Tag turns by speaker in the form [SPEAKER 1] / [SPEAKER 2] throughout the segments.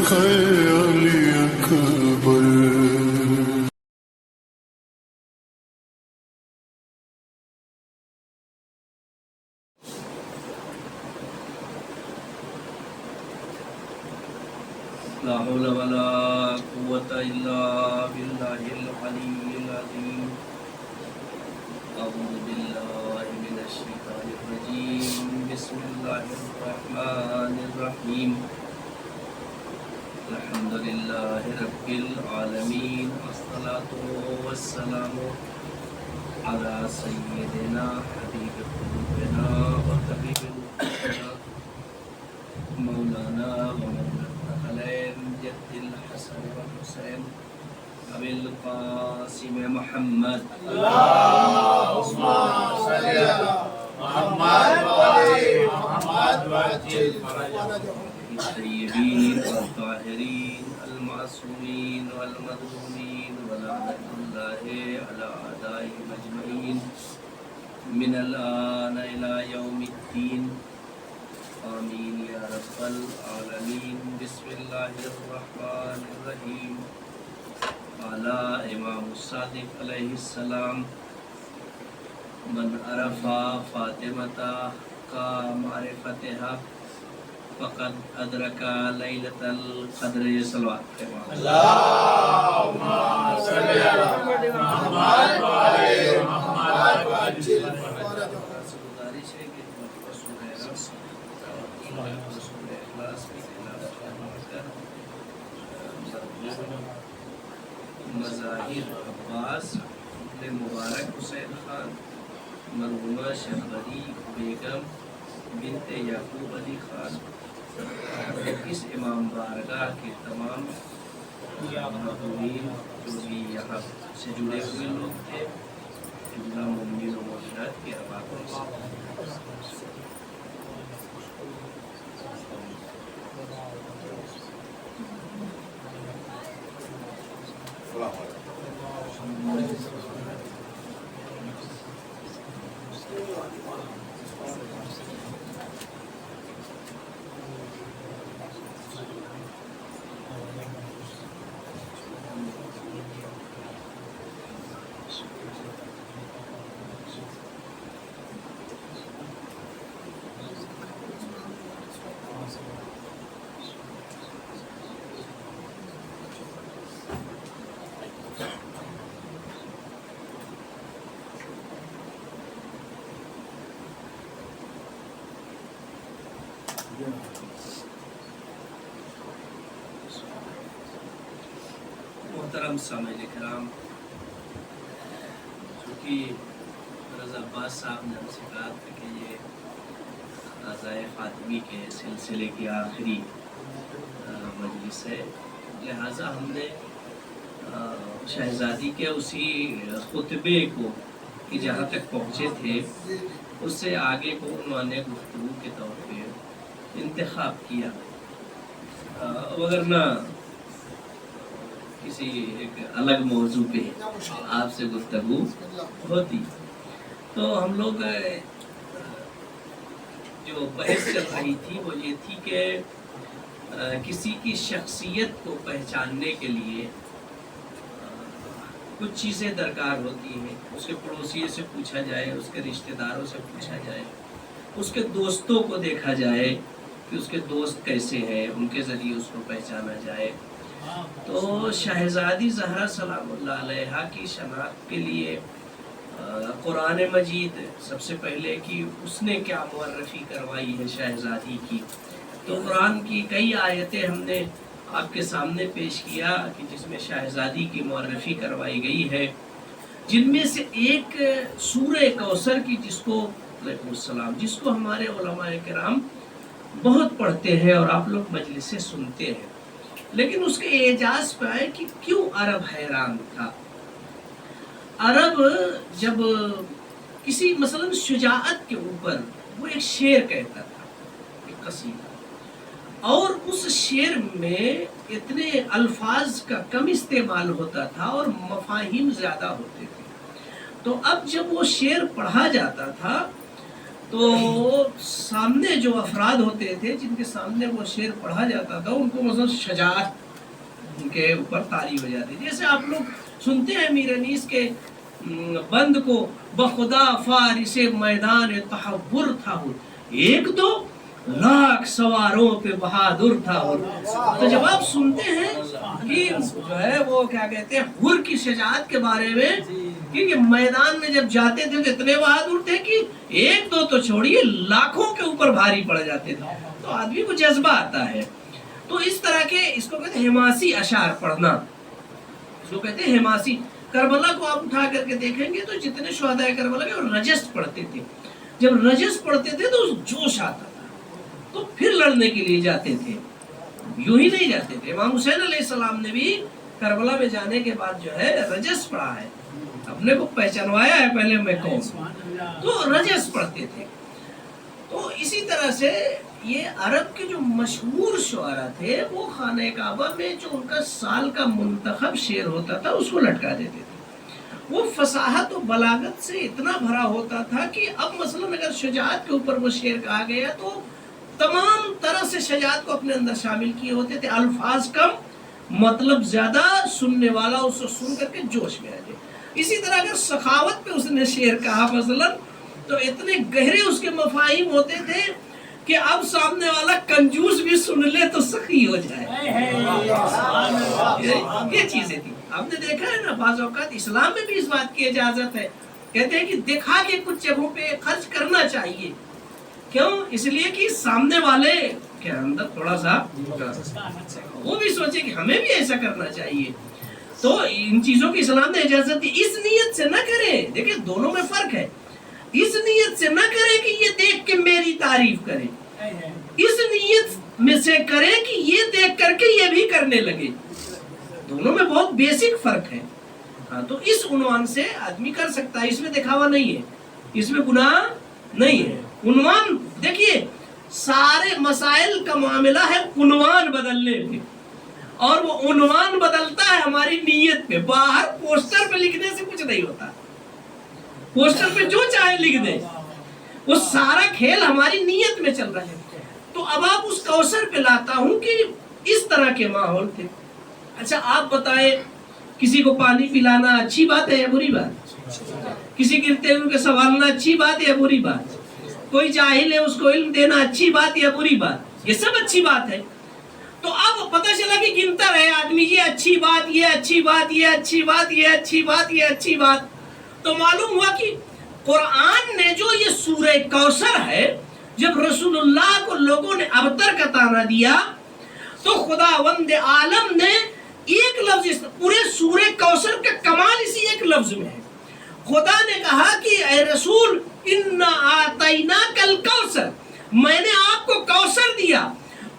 [SPEAKER 1] خیالی اکبر
[SPEAKER 2] لا حول ولا قوة إلا بالله العلي العظيم. أعوذ بالله من الشيطان الرجيم. بسم الله الرحمن الرحيم. الحمد لله رب العالمين. الصلاة والسلام على سيدنا حبيب قلوبنا وطبيب قلوبنا مولانا ومولانا الثقلين جد الحسن والحسين أبي القاسم محمد.
[SPEAKER 3] اللهم صل على محمد وعلى محمد وعجل فرجهم
[SPEAKER 2] الطيبين الطاهرين المعصومين والمظلومين ولعنة الله على أعدائهم أجمعين من الآن إلى يوم الدين. آمين يا رب العالمين. بسم الله الرحمن الرحيم. قال امام الصادق علیہ السلام: من عرف فاطمة کا معرفتها فقد ادرک لیلۃ القدر. صلوات
[SPEAKER 3] اللهم صل على محمد وعلى محمد وعجل فرجهم.
[SPEAKER 2] گزارش ہے کہ رسول اخلاص کی تلاوت کر مظاہر عباس ابن مبارک حسین خان، مرحومہ شہبری بیگم بنت یعقوب علی خان، اس امام بارگاہ کے تمام مرحومین جو بھی یہاں سے جڑے ہوئے لوگ تھے، جملہ مومنین و مومنات کے ارواحوں سے محترم سامعین کرام، چونکہ رضا عباس صاحب نے ہم سے کہا تھا کہ یہ غزائے فاطمی کے سلسلے کی آخری مجلس ہے، لہٰذا ہم نے شہزادی کے اسی خطبے کو کہ جہاں تک پہنچے تھے اس سے آگے کو انہوں نے گفتگو کے طور پہ انتخاب کیا، وگرنہ کسی ایک الگ موضوع پہ آپ سے گفتگو ہوتی. تو ہم لوگ جو بحث چل رہی تھی وہ یہ تھی کہ کسی کی شخصیت کو پہچاننے کے لیے کچھ چیزیں درکار ہوتی ہیں. اس کے پڑوسی سے پوچھا جائے، اس کے رشتہ داروں سے پوچھا جائے، اس کے دوستوں کو دیکھا جائے کہ اس کے دوست کیسے ہیں، ان کے ذریعے اس کو پہچانا جائے. تو شہزادی زہرا سلام اللہ علیہ کی شناخت کے لیے قرآن مجید سب سے پہلے کہ اس نے کیا معرفی کروائی ہے شہزادی کی. تو قرآن کی کئی آیتیں ہم نے آپ کے سامنے پیش کیا کہ جس میں شہزادی کی معرفی کروائی گئی ہے، جن میں سے ایک سورہ کوثر کی جس کو علیکم السلام جس کو ہمارے علماء کرام بہت پڑھتے ہیں اور آپ لوگ مجلس سے سنتے ہیں، لیکن اس کے اعجاز پہ آئے کہ کیوں عرب حیران تھا. عرب جب کسی مثلا شجاعت کے اوپر وہ ایک شعر کہتا تھا، ایک قصیدہ، اور اس شعر میں اتنے الفاظ کا کم استعمال ہوتا تھا اور مفاہیم زیادہ ہوتے تھے. تو اب جب وہ شعر پڑھا جاتا تھا تو سامنے جو افراد ہوتے تھے جن کے سامنے وہ شعر پڑھا جاتا تھا ان کو مثلا شجاعت ان کے اوپر طاری ہو جاتی. جیسے آپ لوگ سنتے ہیں میر انیس کے بند کو بخدا فارس میدان تحور تھا وہ 1-2 لاکھ سواروں پہ بہادر تھا وہ. تو جب آپ سنتے ہیں کہ جو ہے وہ کیا کہتے ہیں حر کی شجاعت کے بارے میں کہ میدان میں جب جاتے تھے تو اتنے بہادر تھے کہ 1-2 تو چھوڑیے لاکھوں کے اوپر بھاری پڑ جاتے تھے, تو آدمی کو جذبہ آتا ہے. تو اس طرح کے اس کو کہتے ہیں حماسی اشعار پڑھنا, اس کو کہتے ہیں حماسی. کربلا کو آپ اٹھا کر کے دیکھیں گے تو جتنے شہداء کربلا کے وہ رجس پڑھتے تھے. جب رجس پڑھتے تھے تو جوش آتا تھا, تو پھر لڑنے کے لیے جاتے تھے, یوں ہی نہیں جاتے تھے. امام حسین علیہ السلام نے بھی کربلا میں جانے کے بعد جو ہے رجس پڑھا ہے, اپنے کو پہچانوایا ہے پہلے میں کون, تو رجس پڑھتے تھے. تو اسی طرح سے یہ عرب کے جو مشہور شعراء تھے وہ خانہ کعبہ میں جو ان کا سال کا منتخب شعر ہوتا تھا اس کو لٹکا دیتے تھے. وہ فصاحت و بلاغت سے اتنا بھرا ہوتا تھا کہ اب مثلا اگر شجاعت کے اوپر وہ شعر کہا گیا تو تمام طرح سے شجاعت کو اپنے اندر شامل کیے ہوتے تھے. الفاظ کم مطلب زیادہ, سننے والا اس کو سن کر کے جوش میں آ جائے. اسی طرح اگر سخاوت پہ اس نے شعر کہا مثلا تو اتنے گہرے اس کے مفاہیم ہوتے تھے کہ اب سامنے والا کنجوس بھی سن لے تو سخی ہو جائے. یہ چیزیں تھی. آپ نے دیکھا ہے نا بعض اوقات اسلام میں بھی اس بات کی اجازت ہے, کہتے ہیں کہ دکھا کے کچھ جگہوں پہ خرچ کرنا چاہیے. کیوں؟ اس لیے کہ سامنے والے کے اندر تھوڑا سا وہ بھی سوچے کہ ہمیں بھی ایسا کرنا چاہیے. تو ان چیزوں کی اسلام نے اجازت دی. اس نیت سے نہ کرے, دیکھیں دونوں میں فرق ہے. اس نیت سے نہ کرے کہ یہ دیکھ کے میری تعریف کرے, اس نیت میں سے کرے کہ یہ دیکھ کر کے یہ بھی کرنے لگے. دونوں میں بہت بیسک فرق ہے. ہاں, تو اس عنوان سے آدمی کر سکتا ہے, اس میں دکھاوا نہیں ہے, اس میں گناہ نہیں ہے. عنوان دیکھیے سارے مسائل کا معاملہ ہے عنوان بدلنے پہ, اور وہ عنوان بدلتا ہے ہماری نیت پہ. باہر پوسٹر پہ لکھنے سے کچھ نہیں ہوتا, پوسٹر پہ جو چاہے لکھ دے, وہ سارا کھیل ہماری نیت میں چل رہا ہے. تو اب آپ اس کوثر پہ لاتا ہوں کہ اس طرح کے ماحول تھے. اچھا آپ بتائیں, کسی کو پانی پلانا اچھی بات ہے یا بری بات؟ کسی گرتے ہوئے کو سنبھالنا اچھی بات ہے یا بری بات؟ کوئی جاہل ہے اس کو علم دینا اچھی بات یا بری بات؟ یہ سب اچھی بات ہے. تو اب پتہ چلا کہ گنتا رہے آدمی, یہ اچھی بات, یہ اچھی بات, یہ اچھی بات, یہ اچھی بات, یہ اچھی بات. تو معلوم ہوا کہ قرآن نے جو یہ سورہ کوثر ہے, جب رسول اللہ کو لوگوں نے ابتر کا تانا دیا تو خداوند عالم نے ایک لفظ, پورے سورہ کوثر کا کمال اسی ایک لفظ میں ہے. خدا نے کہا کہ اے رسول انا اعطیناک الکوثر, میں نے آپ کو کوثر دیا.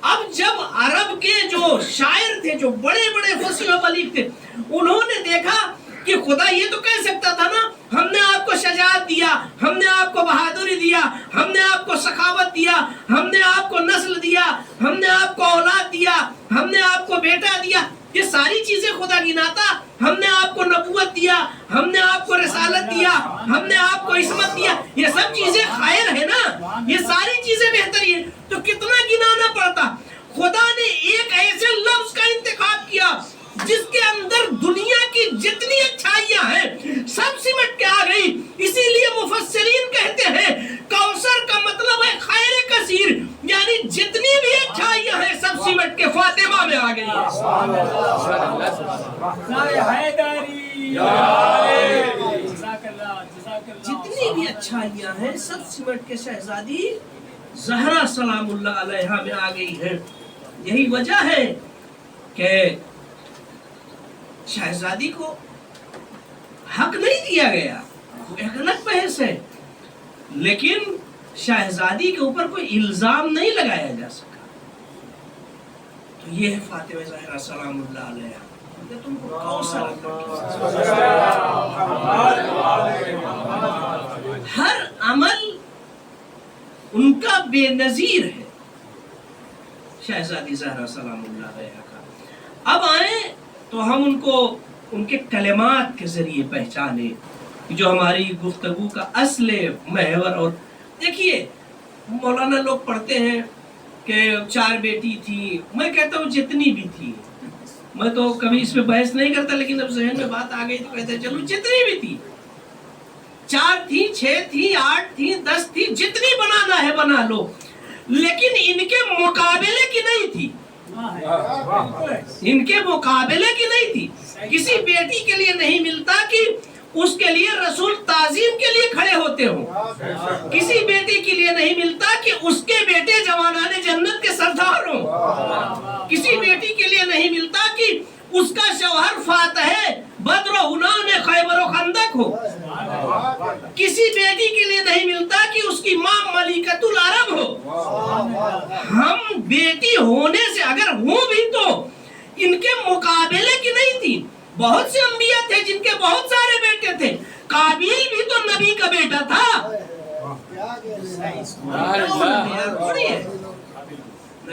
[SPEAKER 2] اب جب عرب کے جو شاعر تھے, جو بڑے بڑے فصیح و بلیغ تھے, انہوں نے دیکھا کہ خدا یہ تو کہہ سکتا تھا نا, ہم نے آپ کو شجاعت دیا, ہم نے آپ کو بہادری دیا, ہم نے آپ کو سخاوت دیا, ہم نے آپ کو نسل دیا, ہم نے آپ کو اولاد دیا, ہم نے آپ کو بیٹا دیا. یہ ساری چیزیں خدا گناتا. ہم نے آپ کو نبوت دیا, ہم نے آپ کو رسالت دیا, ہم نے آپ کو عصمت دیا. یہ سب چیزیں خیر ہے نا, یہ ساری چیزیں بہتری ہے, تو کتنا گنانا پڑتا. خدا نے ایک ایسے لفظ کا انتخاب کیا جس کے اندر دنیا کی جتنی اچھائیاں ہیں سب سمٹ کے آ گئی. اسی لیے مفسرین کہتے ہیں کوثر کا مطلب ہے خیر کثیر, یعنی جتنی بھی اچھائیاں ہیں سب سمٹ کے فاطمہ میں آ گئی ہے. جتنی بھی اچھائیاں ہیں سب سمٹ کے شہزادی زہرا سلام اللہ علیہا میں آ گئی ہے. یہی وجہ ہے کہ شہزادی کو حق نہیں دیا گیا, وہ ایک الگ بحث ہے, لیکن شہزادی کے اوپر کوئی الزام نہیں لگایا جا سکا. تو یہ ہے فاطمہ زہرا سلام اللہ علیہا. تم کو کوثر ہر عمل ان کا بے نظیر ہے, شہزادی زہرا سلام اللہ علیہا کا. اب آئیں تو ہم ان کو ان کے کلمات کے ذریعے پہچانے, جو ہماری گفتگو کا اصل محور اور دیکھیے مولانا لوگ پڑھتے ہیں کہ 4 بیٹی تھی، میں کہتا ہوں جتنی بھی تھی، میں تو کبھی اس پہ بحث نہیں کرتا، لیکن اب ذہن میں بات آ گئی تو کہتے ہیں چلو جتنی بھی تھی، 4 تھی، 6 تھی، 8 تھی، 10 تھی، جتنی بنانا ہے بنا لو، لیکن ان کے مقابلے کی نہیں تھی، ان کے مقابلے کی نہیں تھی۔ کسی بیٹی کے لیے نہیں ملتا کہ اس کے لیے رسول تعظیم کے لیے کھڑے ہوتے ہوں، کسی بیٹی کے لیے نہیں ملتا کہ اس کے بیٹے جوانان جنت کے سردار ہوں، کسی بیٹی کے لیے نہیں ملتا کہ اس کا شوہر فاتح بدر و ہنان خیبر و خندق ہو، کسی بیٹی کے لیے نہیں ملتا کہ اس کی ماں ملکۃ العرب ہو۔ ہم بیٹی ہونے سے اگر ہوں بھی تو ان کے مقابلے کی نہیں تھی۔ بہت سے انبیاء تھے جن کے بہت سارے بیٹے تھے، قابیل بھی تو نبی کا بیٹا تھا،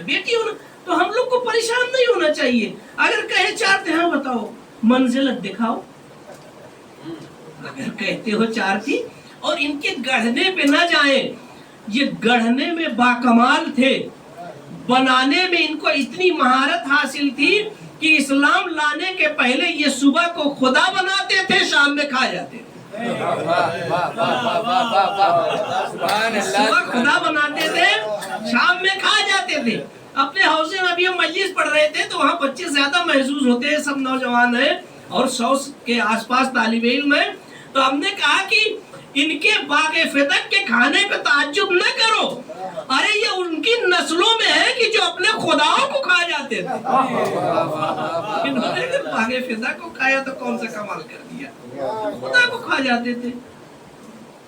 [SPEAKER 2] بیٹی ہونا تو ہم لوگ کو پریشان نہیں ہونا چاہیے۔ اگر کہے 4 تھے، ہاں بتاؤ منزلت دکھاؤ، اگر کہتے ہو 4 تھی اور ان کے گڑھنے پہ نہ جائیں، یہ گڑھنے میں باکمال تھے، بنانے میں ان کو اتنی مہارت حاصل تھی کہ اسلام لانے کے پہلے یہ صبح کو خدا بناتے تھے، شام میں کھا جاتے تھے، صبح خدا بناتے تھے، شام میں کھا جاتے تھے۔ اپنے حوضے میں ابھی ہم مجلس پڑھ رہے تھے تو وہاں بچے زیادہ محظوظ ہوتے ہیں، سب نوجوان ہیں اور 100 کے آس پاس طالب علم ہیں، تو ہم نے کہا کہ ان کے باغ فدق کے کھانے پہ تعجب نہ کرو، ارے یہ ان کی نسلوں میں ہے کہ جو اپنے خداؤں کو کھا جاتے تھے، انہوں نے باغ فدق کو کھایا تو کون سا کمال کر دیا، خدا کو کھا جاتے تھے۔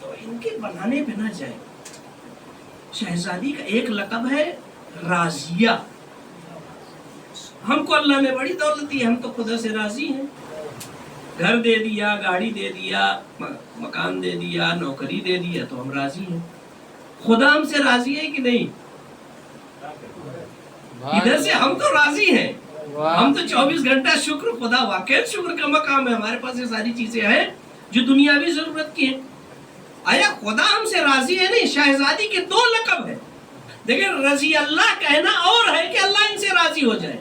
[SPEAKER 2] تو ان کے بنانے پہ نہ جائے۔ شہزادی کا ایک لقب ہے راضیہ، ہم کو اللہ نے بڑی دولت دی، ہم تو خدا سے راضی ہیں، گھر دے دیا، گاڑی دے دیا، مکان دے دیا، نوکری دے دیا تو ہم راضی ہیں۔ خدا ہم سے راضی ہے کہ نہیں؟ ادھر سے ہم تو راضی ہیں، ہم تو 24 گھنٹہ شکر، خدا واقعی شکر کا مقام ہے، ہمارے پاس یہ ساری چیزیں ہیں جو دنیاوی ضرورت کی ہیں۔ آیا خدا ہم سے راضی ہے؟ نہیں۔ شہزادی کے 2 لقب ہیں، دیکھیں رضی اللہ کہنا اور ہے کہ اللہ ان سے راضی ہو جائے۔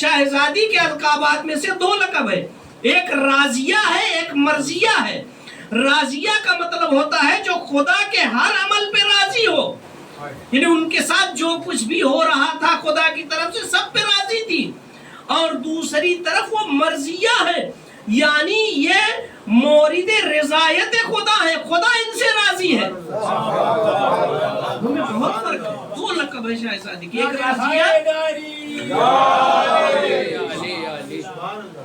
[SPEAKER 2] شہزادی کے القابات میں سے 2 لقب ہے، ایک راضیہ ہے، ایک مرضیہ ہے۔ راضیہ کا مطلب ہوتا ہے جو خدا کے ہر عمل پہ راضی ہو، یعنی ان کے ساتھ جو کچھ بھی ہو رہا تھا خدا کی طرف سے سب پہ راضی تھی۔ اور دوسری طرف وہ مرضیہ ہے، یعنی یہ مورد رضایت خدا ہے، خدا ان سے راضی ہے۔ ہمیں بہت فرق ہے، 2 لقب ہے شہزادی کی، ایک راضیہ،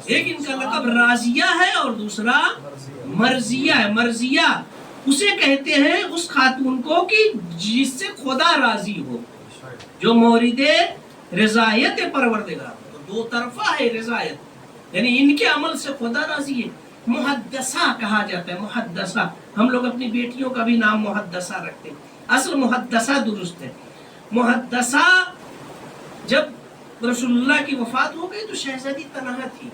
[SPEAKER 2] ایک ان کا لقب راضیہ ہے اور دوسرا مرضیہ ہے۔ مرضیہ اسے کہتے ہیں اس خاتون کو کہ جس سے خدا راضی ہو، جو مورد رضایت پروردگار، تو 2 طرفہ ہے رضایت، یعنی ان کے عمل سے خدا راضی ہے۔ محدثہ کہا جاتا ہے، محدثہ، ہم لوگ اپنی بیٹیوں کا بھی نام محدثہ رکھتے ہیں، اصل محدثہ درست ہے۔ محدثہ جب رسول اللہ کی وفات ہو گئی تو شہزادی تنہا تھی،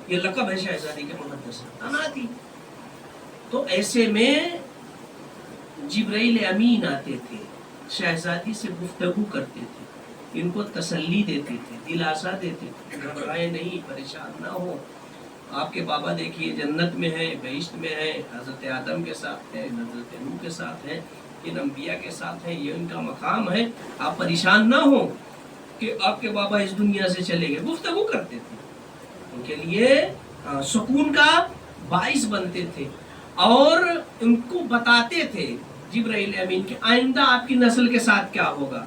[SPEAKER 2] یہ لقب ہے شہزادی کے، محدثہ تنہا تھی، تو ایسے میں جبرائیل امین آتے تھے، شہزادی سے گفتگو کرتے تھے، ان کو تسلی دیتے تھے، دلاسا دیتے تھے، گھبرائے نہیں، پریشان نہ ہو، آپ کے بابا دیکھیے جنت میں ہے، بہشت میں ہے، حضرت آدم کے ساتھ ہے، حضرت نوح کے ساتھ ہے، ان انبیاء کے ساتھ ہے، یہ ان کا مقام ہے، آپ پریشان نہ ہو کہ آپ کے بابا اس دنیا سے چلے گئے، گفتگو کرتے تھے، ان کے لیے سکون کا باعث بنتے تھے، اور ان کو بتاتے تھے جبرائیل امین کہ آئندہ آپ کی نسل کے ساتھ کیا ہوگا،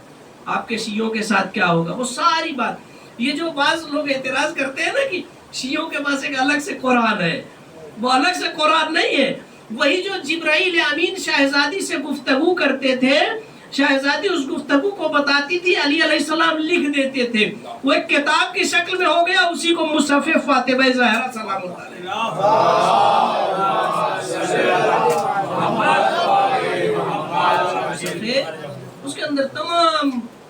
[SPEAKER 2] آپ کے شیعوں کے ساتھ کیا ہوگا، وہ ساری بات۔ یہ جو بعض لوگ اعتراض کرتے ہیں نا کہ شیعوں کے پاس ایک الگ سے قرآن ہے، وہ الگ سے قرآن نہیں ہے، وہی جو جبرائیل امین شہزادی سے گفتگو کرتے تھے، شہزادی اس گفتگو کو بتاتی تھی، علی علیہ السلام لکھ دیتے تھے، وہ ایک کتاب کی شکل میں ہو گیا، اسی کو مصحف فاطمہ زہرا سلام اللہ علیہ، اس کے اندر تمام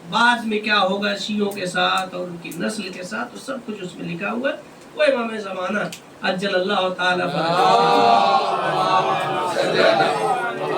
[SPEAKER 2] بعد میں کیا ہوگا شیعوں کے ساتھ اور ان کی نسل کے ساتھ، تو سب کچھ اس میں لکھا ہوا ہے۔ وہ امام زمانہ عجل اللہ تعالی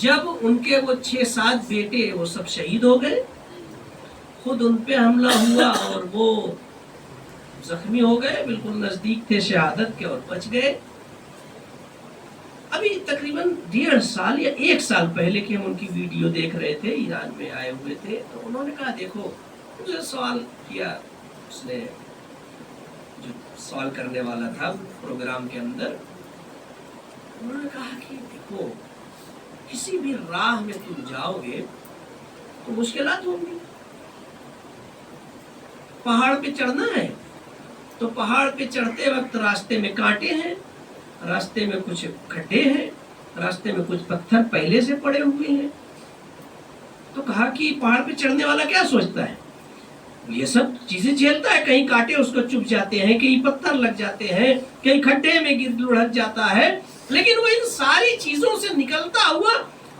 [SPEAKER 2] جب ان کے وہ 6-7 بیٹے وہ سب شہید ہو گئے، خود ان پہ حملہ ہوا اور وہ زخمی ہو گئے، بالکل نزدیک تھے شہادت کے اور بچ گئے۔ ابھی تقریباً 1.5 سال یا 1 سال پہلے کی ہم ان کی ویڈیو دیکھ رہے تھے، ایران میں آئے ہوئے تھے، تو انہوں نے کہا دیکھو، مجھے سوال کیا اس نے جو سوال کرنے والا تھا پروگرام کے اندر، انہوں نے کہا کہ دیکھو کسی بھی راہ میں تم جاؤ گے تو مشکلات ہوں گی، پہاڑ پہ چڑھنا ہے تو پہاڑ پہ چڑھتے وقت راستے میں کانٹے ہیں، راستے میں کچھ کھڈے ہیں، راستے میں کچھ پتھر پہلے سے پڑے ہوئے ہیں۔ تو کہا کہ پہاڑ پہ چڑھنے والا کیا سوچتا ہے، یہ سب چیزیں جھیلتا ہے، کہیں کانٹے اس کو چبھ جاتے ہیں، کہیں پتھر لگ جاتے ہیں، کہیں کھڈے میں گر لڑک جاتا ہے، لیکن وہ ان ساری چیزوں سے نکلتا ہوا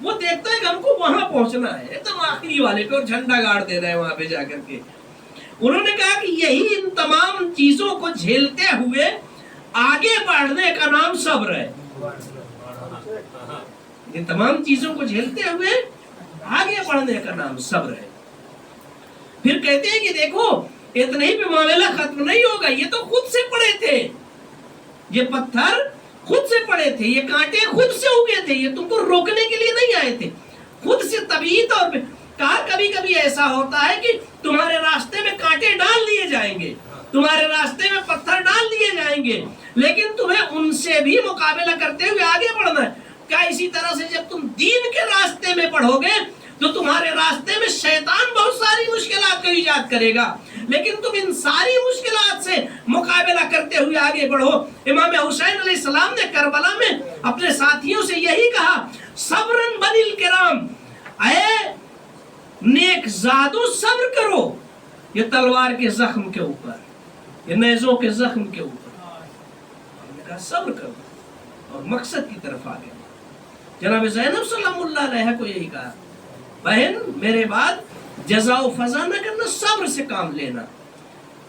[SPEAKER 2] وہ دیکھتا ہے کہ ہم کو وہاں پہنچنا ہے، ایک دم آخری والے پہ، اور جھنڈا گاڑ دے رہے ہیں وہاں پہ جا کر کے۔ انہوں نے کہا کہ یہی ان تمام چیزوں کو جھیلتے ہوئے آگے بڑھنے کا نام صبر ہے۔ یہ تمام چیزوں کو جھیلتے ہوئے آگے بڑھنے کا نام صبر ہے۔ پھر کہتے ہیں کہ دیکھو اتنا ہی پہ معاملہ ختم نہیں ہوگا، یہ تو خود سے پڑے تھے، یہ پتھر خود سے پڑے تھے، یہ کانٹے خود سے اگے تھے، یہ تم کو روکنے کے لیے نہیں آئے تھے، خود سے طبیعی طور پہ۔ کہا کبھی کبھی ایسا ہوتا ہے کہ تمہارے راستے میں کانٹے ڈال دیے جائیں گے، تمہارے راستے میں پتھر ڈال دیے جائیں گے، لیکن تمہیں ان سے بھی مقابلہ کرتے ہوئے آگے بڑھنا ہے۔ کیا اسی طرح سے جب تم دین کے راستے میں بڑھو گے تو تمہارے راستے میں شیطان بہت ساری مشکلات کا ایجاد کرے گا، لیکن تم ان ساری مشکلات سے مقابلہ کرتے ہوئے آگے بڑھو۔ امام حسین علیہ السلام نے کربلا میں اپنے ساتھیوں سے یہی کہا، صبرن بنی الکرام، اے نیک زادو صبر کرو، یہ تلوار کے زخم کے اوپر، یہ نیزوں کے زخم کے اوپر، ہم نے کہا صبر کرو اور مقصد کی طرف آگے۔ جناب زینب سلام اللہ علیہ کو یہی کہا، بہن میرے بعد جزا و فضا نہ کرنا، صبر سے کام لینا۔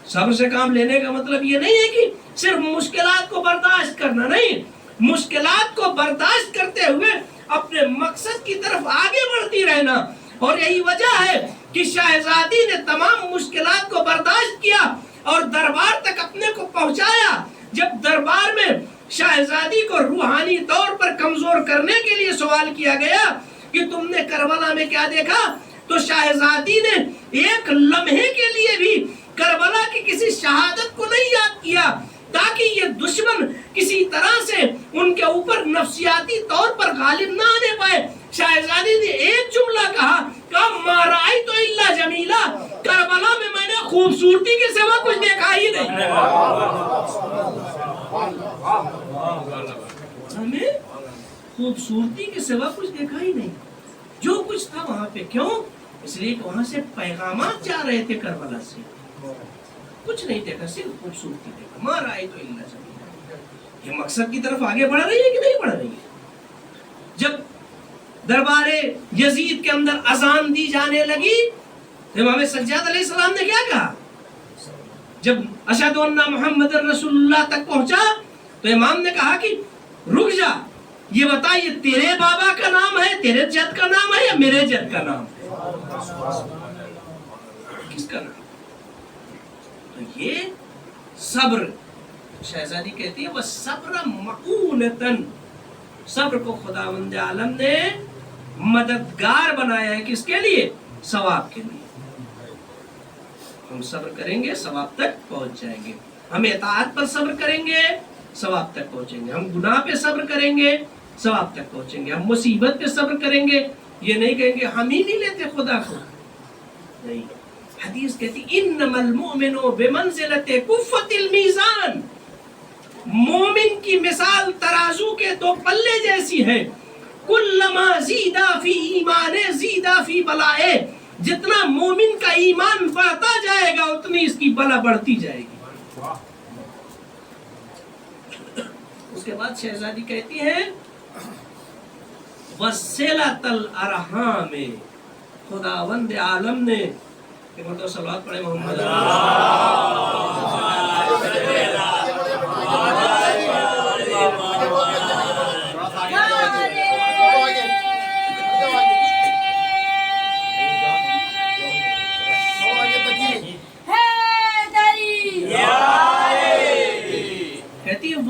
[SPEAKER 2] صبر سے کام لینے کا مطلب یہ نہیں ہے کہ صرف مشکلات کو برداشت کرنا، نہیں، مشکلات کو برداشت کرتے ہوئے اپنے مقصد کی طرف آگے بڑھتی رہنا۔ اور یہی وجہ ہے کہ شہزادی نے تمام مشکلات کو برداشت کیا اور دربار تک اپنے کو پہنچایا۔ جب دربار میں شہزادی کو روحانی طور پر کمزور کرنے کے لیے سوال کیا گیا کہ تم نے کربلا میں کیا دیکھا، تو شہزادی نے ایک لمحے کے لیے بھی کربلا کی کسی شہادت کو نہیں یاد کیا، تاکہ یہ دشمن کسی طرح سے ان کے اوپر نفسیاتی طور پر غالب نہ آنے پائے۔ شہزادی نے ایک جملہ کہا کہ ما رأیت الا جمیلا، کربلا میں نے خوبصورتی کے سوا کچھ دیکھا ہی نہیں۔ ہمیں خوبصورتی کے سوا کچھ دیکھا ہی نہیں، جو کچھ تھا وہاں پہ، کیوں؟ اس لیے کہ وہاں سے پیغامات جا رہے تھے کربلا سے، کچھ نہیں دیکھا، صرف خوبصورتی دیکھا۔ ما رأیت الا جمیلا، یہ مقصد کی طرف آگے بڑھ رہی ہے کہ نہیں بڑھ رہی ہے؟ جب دربار یزید کے اندر اذان دی جانے لگی، امام سجاد علیہ السلام نے کیا کہا؟ جب اشہد ان محمد رسول اللہ تک پہنچا تو امام نے کہا کہ رک جا، یہ بتا یہ تیرے بابا کا نام ہے، تیرے جد کا نام ہے یا میرے جد کا نام ہے؟ کس کا نام؟ تو یہ صبر، شہزادی کہتی ہے وَالصَّبْرَ مَعُونَةً، صبر کو خداوند عالم نے مددگار بنایا ہے، کس کے لیے؟ ثواب کے لیے۔ ہم صبر کریں گے ثواب تک پہنچ جائیں گے، ہم اطاعت پر صبر کریں گے ثواب تک پہنچیں گے، ہم گناہ پہ صبر کریں گے ثواب تک پہنچیں گے، ہم مصیبت پہ صبر کریں گے، یہ نہیں کہیں گے ہم ہی نہیں لیتے خدا کو، نہیں۔ حدیث کہتی انما المؤمن بمنزلۃ کفۃ المیزان، مومن کی مثال ترازو کے 2 پلے جیسی ہے، کلما زیدا فی ایمانہ زیدا فی بلائہ، جتنا مومن کا ایمان بڑھتا جائے گا اتنی اس کی بلا بڑھتی جائے گی۔ اس کے بعد شہزادی کہتی ہے وصلۃ الارحام، خداوند عالم نے تو صلوات پڑھے محمد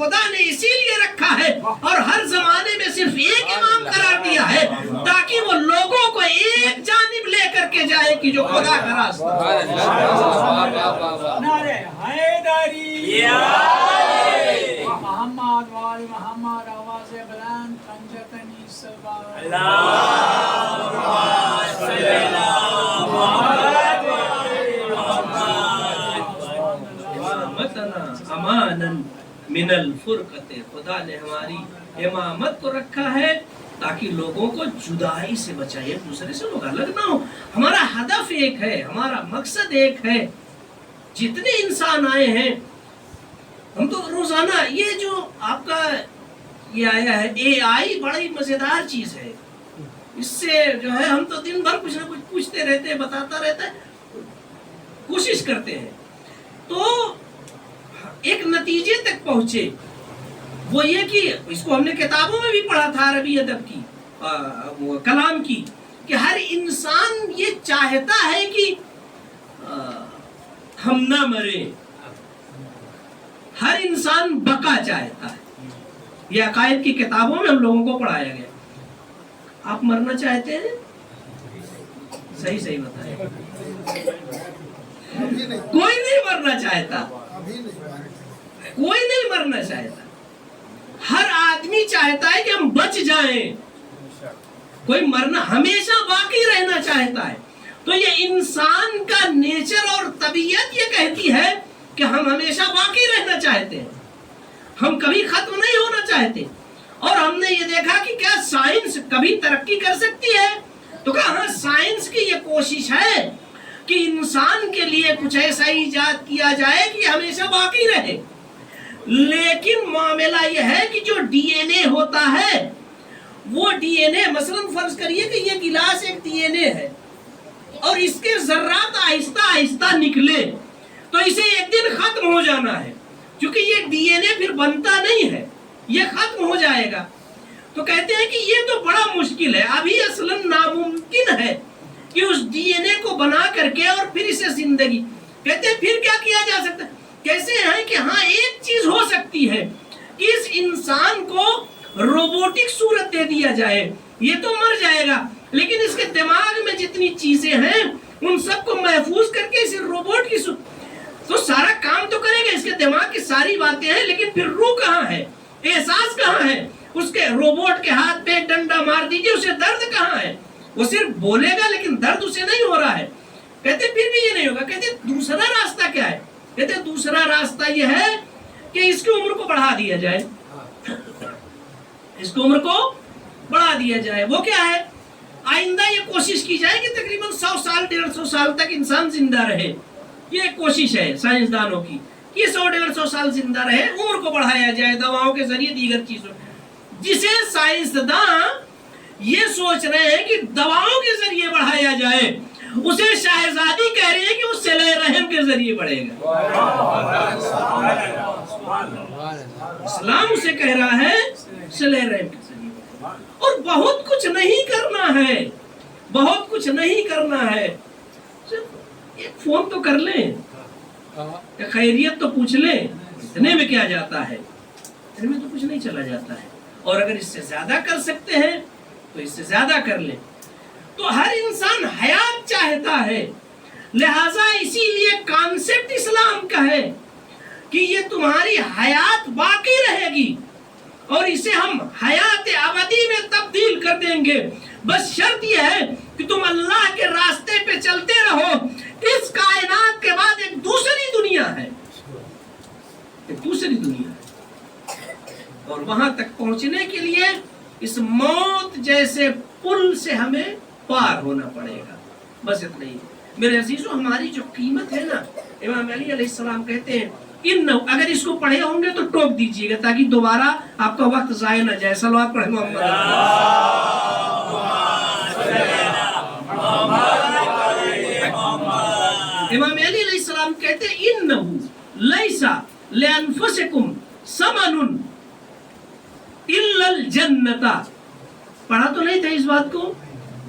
[SPEAKER 2] خدا نے اسی لیے رکھا ہے اور ہر زمانے میں صرف ایک امام قرار دیا ہے تاکہ وہ لوگوں کو ایک جانب لے کر کے جائے کہ جو خدا کا راستہ.
[SPEAKER 4] نعرہ حیدری محمد وآل محمد آواز بلند پنجتنی سبحان
[SPEAKER 2] امانا من الفرقت. خدا نے ہماری امامت کو رکھا ہے تاکہ لوگوں کو جدائی سے بچائے، ایک دوسرے سے لوگ الگ نہ ہو. ہمارا ہدف ایک ہے، ہمارا مقصد ایک ہے. جتنے انسان آئے ہیں ہم تو روزانہ یہ جو آپ کا یہ آیا ہے AI بڑی مزیدار چیز ہے. اس سے جو ہے ہم تو دن بھر کچھ نہ کچھ پوچھتے رہتے ہیں، بتاتا رہتا ہے، کوشش کرتے ہیں تو ایک نتیجے تک پہنچے. وہ یہ کہ اس کو ہم نے کتابوں میں بھی پڑھا تھا عربی ادب کی کلام کی کہ ہر انسان یہ چاہتا ہے کہ ہم نہ مرے. ہر انسان بقا چاہتا ہے. یہ عقائد کی کتابوں میں ہم لوگوں کو پڑھایا گیا. آپ مرنا چاہتے ہیں؟ صحیح بتائیں. کوئی نہیں مرنا چاہتا، کوئی نہیں مرنا چاہتا. ہر آدمی چاہتا ہے کہ ہم بچ جائیں. کوئی مرنا ہمیشہ باقی رہنا چاہتا ہے. تو یہ انسان کا نیچر اور طبیعت یہ کہتی ہے کہ ہم ہمیشہ باقی رہنا چاہتے ہیں، ہم کبھی ختم نہیں ہونا چاہتے. اور ہم نے یہ دیکھا کہ کیا سائنس کبھی ترقی کر سکتی ہے؟ تو کہا ہاں، سائنس کی یہ کوشش ہے کہ انسان کے لیے کچھ ایسا ایجاد کیا جائے کہ ہمیشہ باقی رہے. لیکن معاملہ یہ ہے کہ جو DNA ہوتا ہے وہ DNA مثلا فرض کریے کہ یہ گلاس ایک DNA ہے اور اس کے ذرات آہستہ آہستہ نکلے تو اسے ایک دن ختم ہو جانا ہے، کیونکہ یہ DNA پھر بنتا نہیں ہے، یہ ختم ہو جائے گا. تو کہتے ہیں کہ یہ تو بڑا مشکل ہے، ابھی اصلا ناممکن ہے کہ اس DNA کو بنا کر کے اور پھر اسے زندگی. کہتے ہیں پھر کیا کیا جا سکتا ہے؟ کیسے ہیں کہ ہاں ایک چیز ہو سکتی ہے کہ اس انسان کو روبوٹک صورت دے دیا جائے. یہ تو مر جائے گا لیکن اس کے دماغ میں جتنی چیزیں ہیں ان سب کو محفوظ کر کے اسے روبوٹ کی تو سارا کام تو کرے گا. اس کے دماغ کی ساری باتیں ہیں لیکن پھر روح کہاں ہے، احساس کہاں ہے؟ اس کے روبوٹ کے ہاتھ پہ ڈنڈا مار دیجئے، اسے درد کہاں ہے؟ وہ صرف بولے گا لیکن درد اسے نہیں ہو رہا ہے. کہتے پھر بھی یہ نہیں ہوگا. کہتے دوسرا راستہ کیا ہے؟ کہتے دوسرا راستہ یہ ہے کہ اس کی عمر کو بڑھا دیا جائے. اس کی عمر کو بڑھا دیا جائے. وہ کیا ہے؟ آئندہ یہ کوشش کی جائے کہ تقریباً 100 سال 150 سال تک انسان زندہ رہے. یہ کوشش ہے سائنسدانوں کی کہ 100-150 سال زندہ رہے، عمر کو بڑھایا جائے دواؤں کے ذریعے، دیگر چیزوں. جسے سائنسداں یہ سوچ رہے ہیں کہ دواؤں کے ذریعے بڑھایا جائے، اسے شاہزادی کہہ رہی ہے کہ وہ صلہ رحم کے ذریعے بڑھے گا. اسلام اسے کہہ رہا ہے صلہ رحم کے ذریعے. اور بہت کچھ نہیں کرنا ہے، بہت کچھ نہیں کرنا ہے. ایک فون تو کر لیں، خیریت تو پوچھ لیں، اتنے میں کیا جاتا ہے؟ اتنے میں تو کچھ نہیں چلا جاتا ہے. اور اگر اس سے زیادہ کر سکتے ہیں تو اس سے زیادہ کر لیں. تو ہر انسان حیات چاہتا ہے، لہذا اسی لیے کانسیپٹ اسلام کا ہے کہ یہ تمہاری حیات باقی رہے گی اور اسے ہم حیات ابدی میں تبدیل کر دیں گے. بس شرط یہ ہے کہ تم اللہ کے راستے پہ چلتے رہو. اس کائنات کے بعد ایک دوسری دنیا ہے، ایک دوسری دنیا ہے، اور وہاں تک پہنچنے کے لیے اس موت جیسے پل سے ہمیں پار ہونا پڑے گا. بس اتنا ہی. میرے عزیزو، ہماری جو قیمت ہے نا، امام علی علیہ السلام کہتے ہیں اگر اس کو پڑھے ہوں گے تو ٹوک دیجئے گا تاکہ دوبارہ آپ کا وقت ضائع نہ جائے. صلوات پڑھیں محمد. امام علی علیہ السلام کہتے ہیں انہو لیسا لانفسکم ثمن الا الجنت. پڑھا تو نہیں تھا اس بات کو؟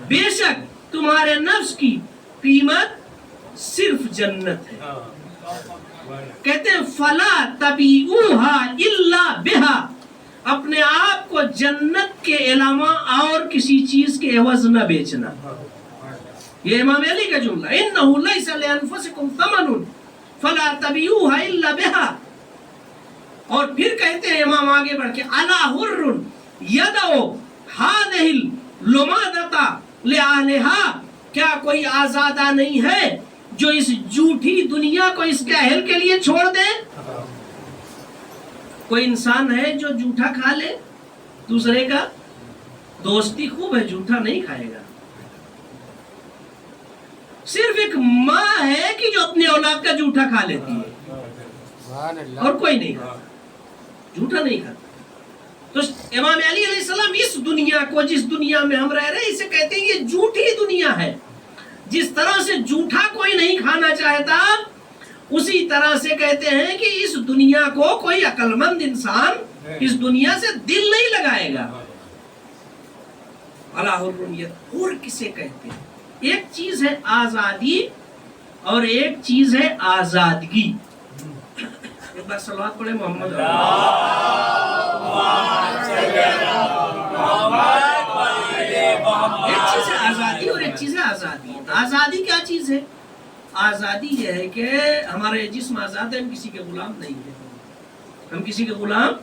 [SPEAKER 2] بے شک تمہارے نفس کی قیمت صرف جنت ہے. کہتے ہیں فلا تبیعوہا الا بہا، اپنے آپ کو جنت کے علاوہ اور کسی چیز کے عوض نہ بیچنا. یہ امام علی کا جملہ، انہ لیس لانفسکم ثمن فلا تبیعوہا الا بہا. اور پھر کہتے ہیں امام آگے بڑھ کے الا حر یدعو ہذہ اللمادۃ لأہلہا، کیا کوئی آزادہ نہیں ہے جو اس جھوٹی دنیا کو اس کے اہل کے لیے چھوڑ دے؟ کوئی انسان ہے جو جھوٹا کھا لے دوسرے کا؟ دوستی خوب ہے، جھوٹا نہیں کھائے گا. صرف ایک ماں ہے کہ جو اپنی اولاد کا جھوٹا کھا لیتی ہے،
[SPEAKER 5] سبحان اللہ.
[SPEAKER 2] اور کوئی نہیں کھاتا، جھوٹا نہیں کھاتا. تو امام علی علیہ السلام اس دنیا کو، جس دنیا میں ہم رہ رہے ہیں، اسے کہتے ہیں یہ جھوٹی دنیا ہے. جس طرح سے جھوٹا کوئی نہیں کھانا چاہتا، اسی طرح سے کہتے ہیں کہ اس دنیا کو کوئی عقل مند انسان اس دنیا سے دل نہیں لگائے گا. اور کسے کہتے ہیں؟ ایک چیز ہے آزادی اور ایک چیز ہے آزادگی. ایک بار صلوات پڑھے محمد. ایک چیز ہے آزادی اور ایک چیز ہے آزادی. آزادی کیا چیز ہے؟ آزادی یہ ہے کہ ہمارے جسم آزاد ہے، ہم کسی کے غلام نہیں ہیں. ہم کسی کے غلام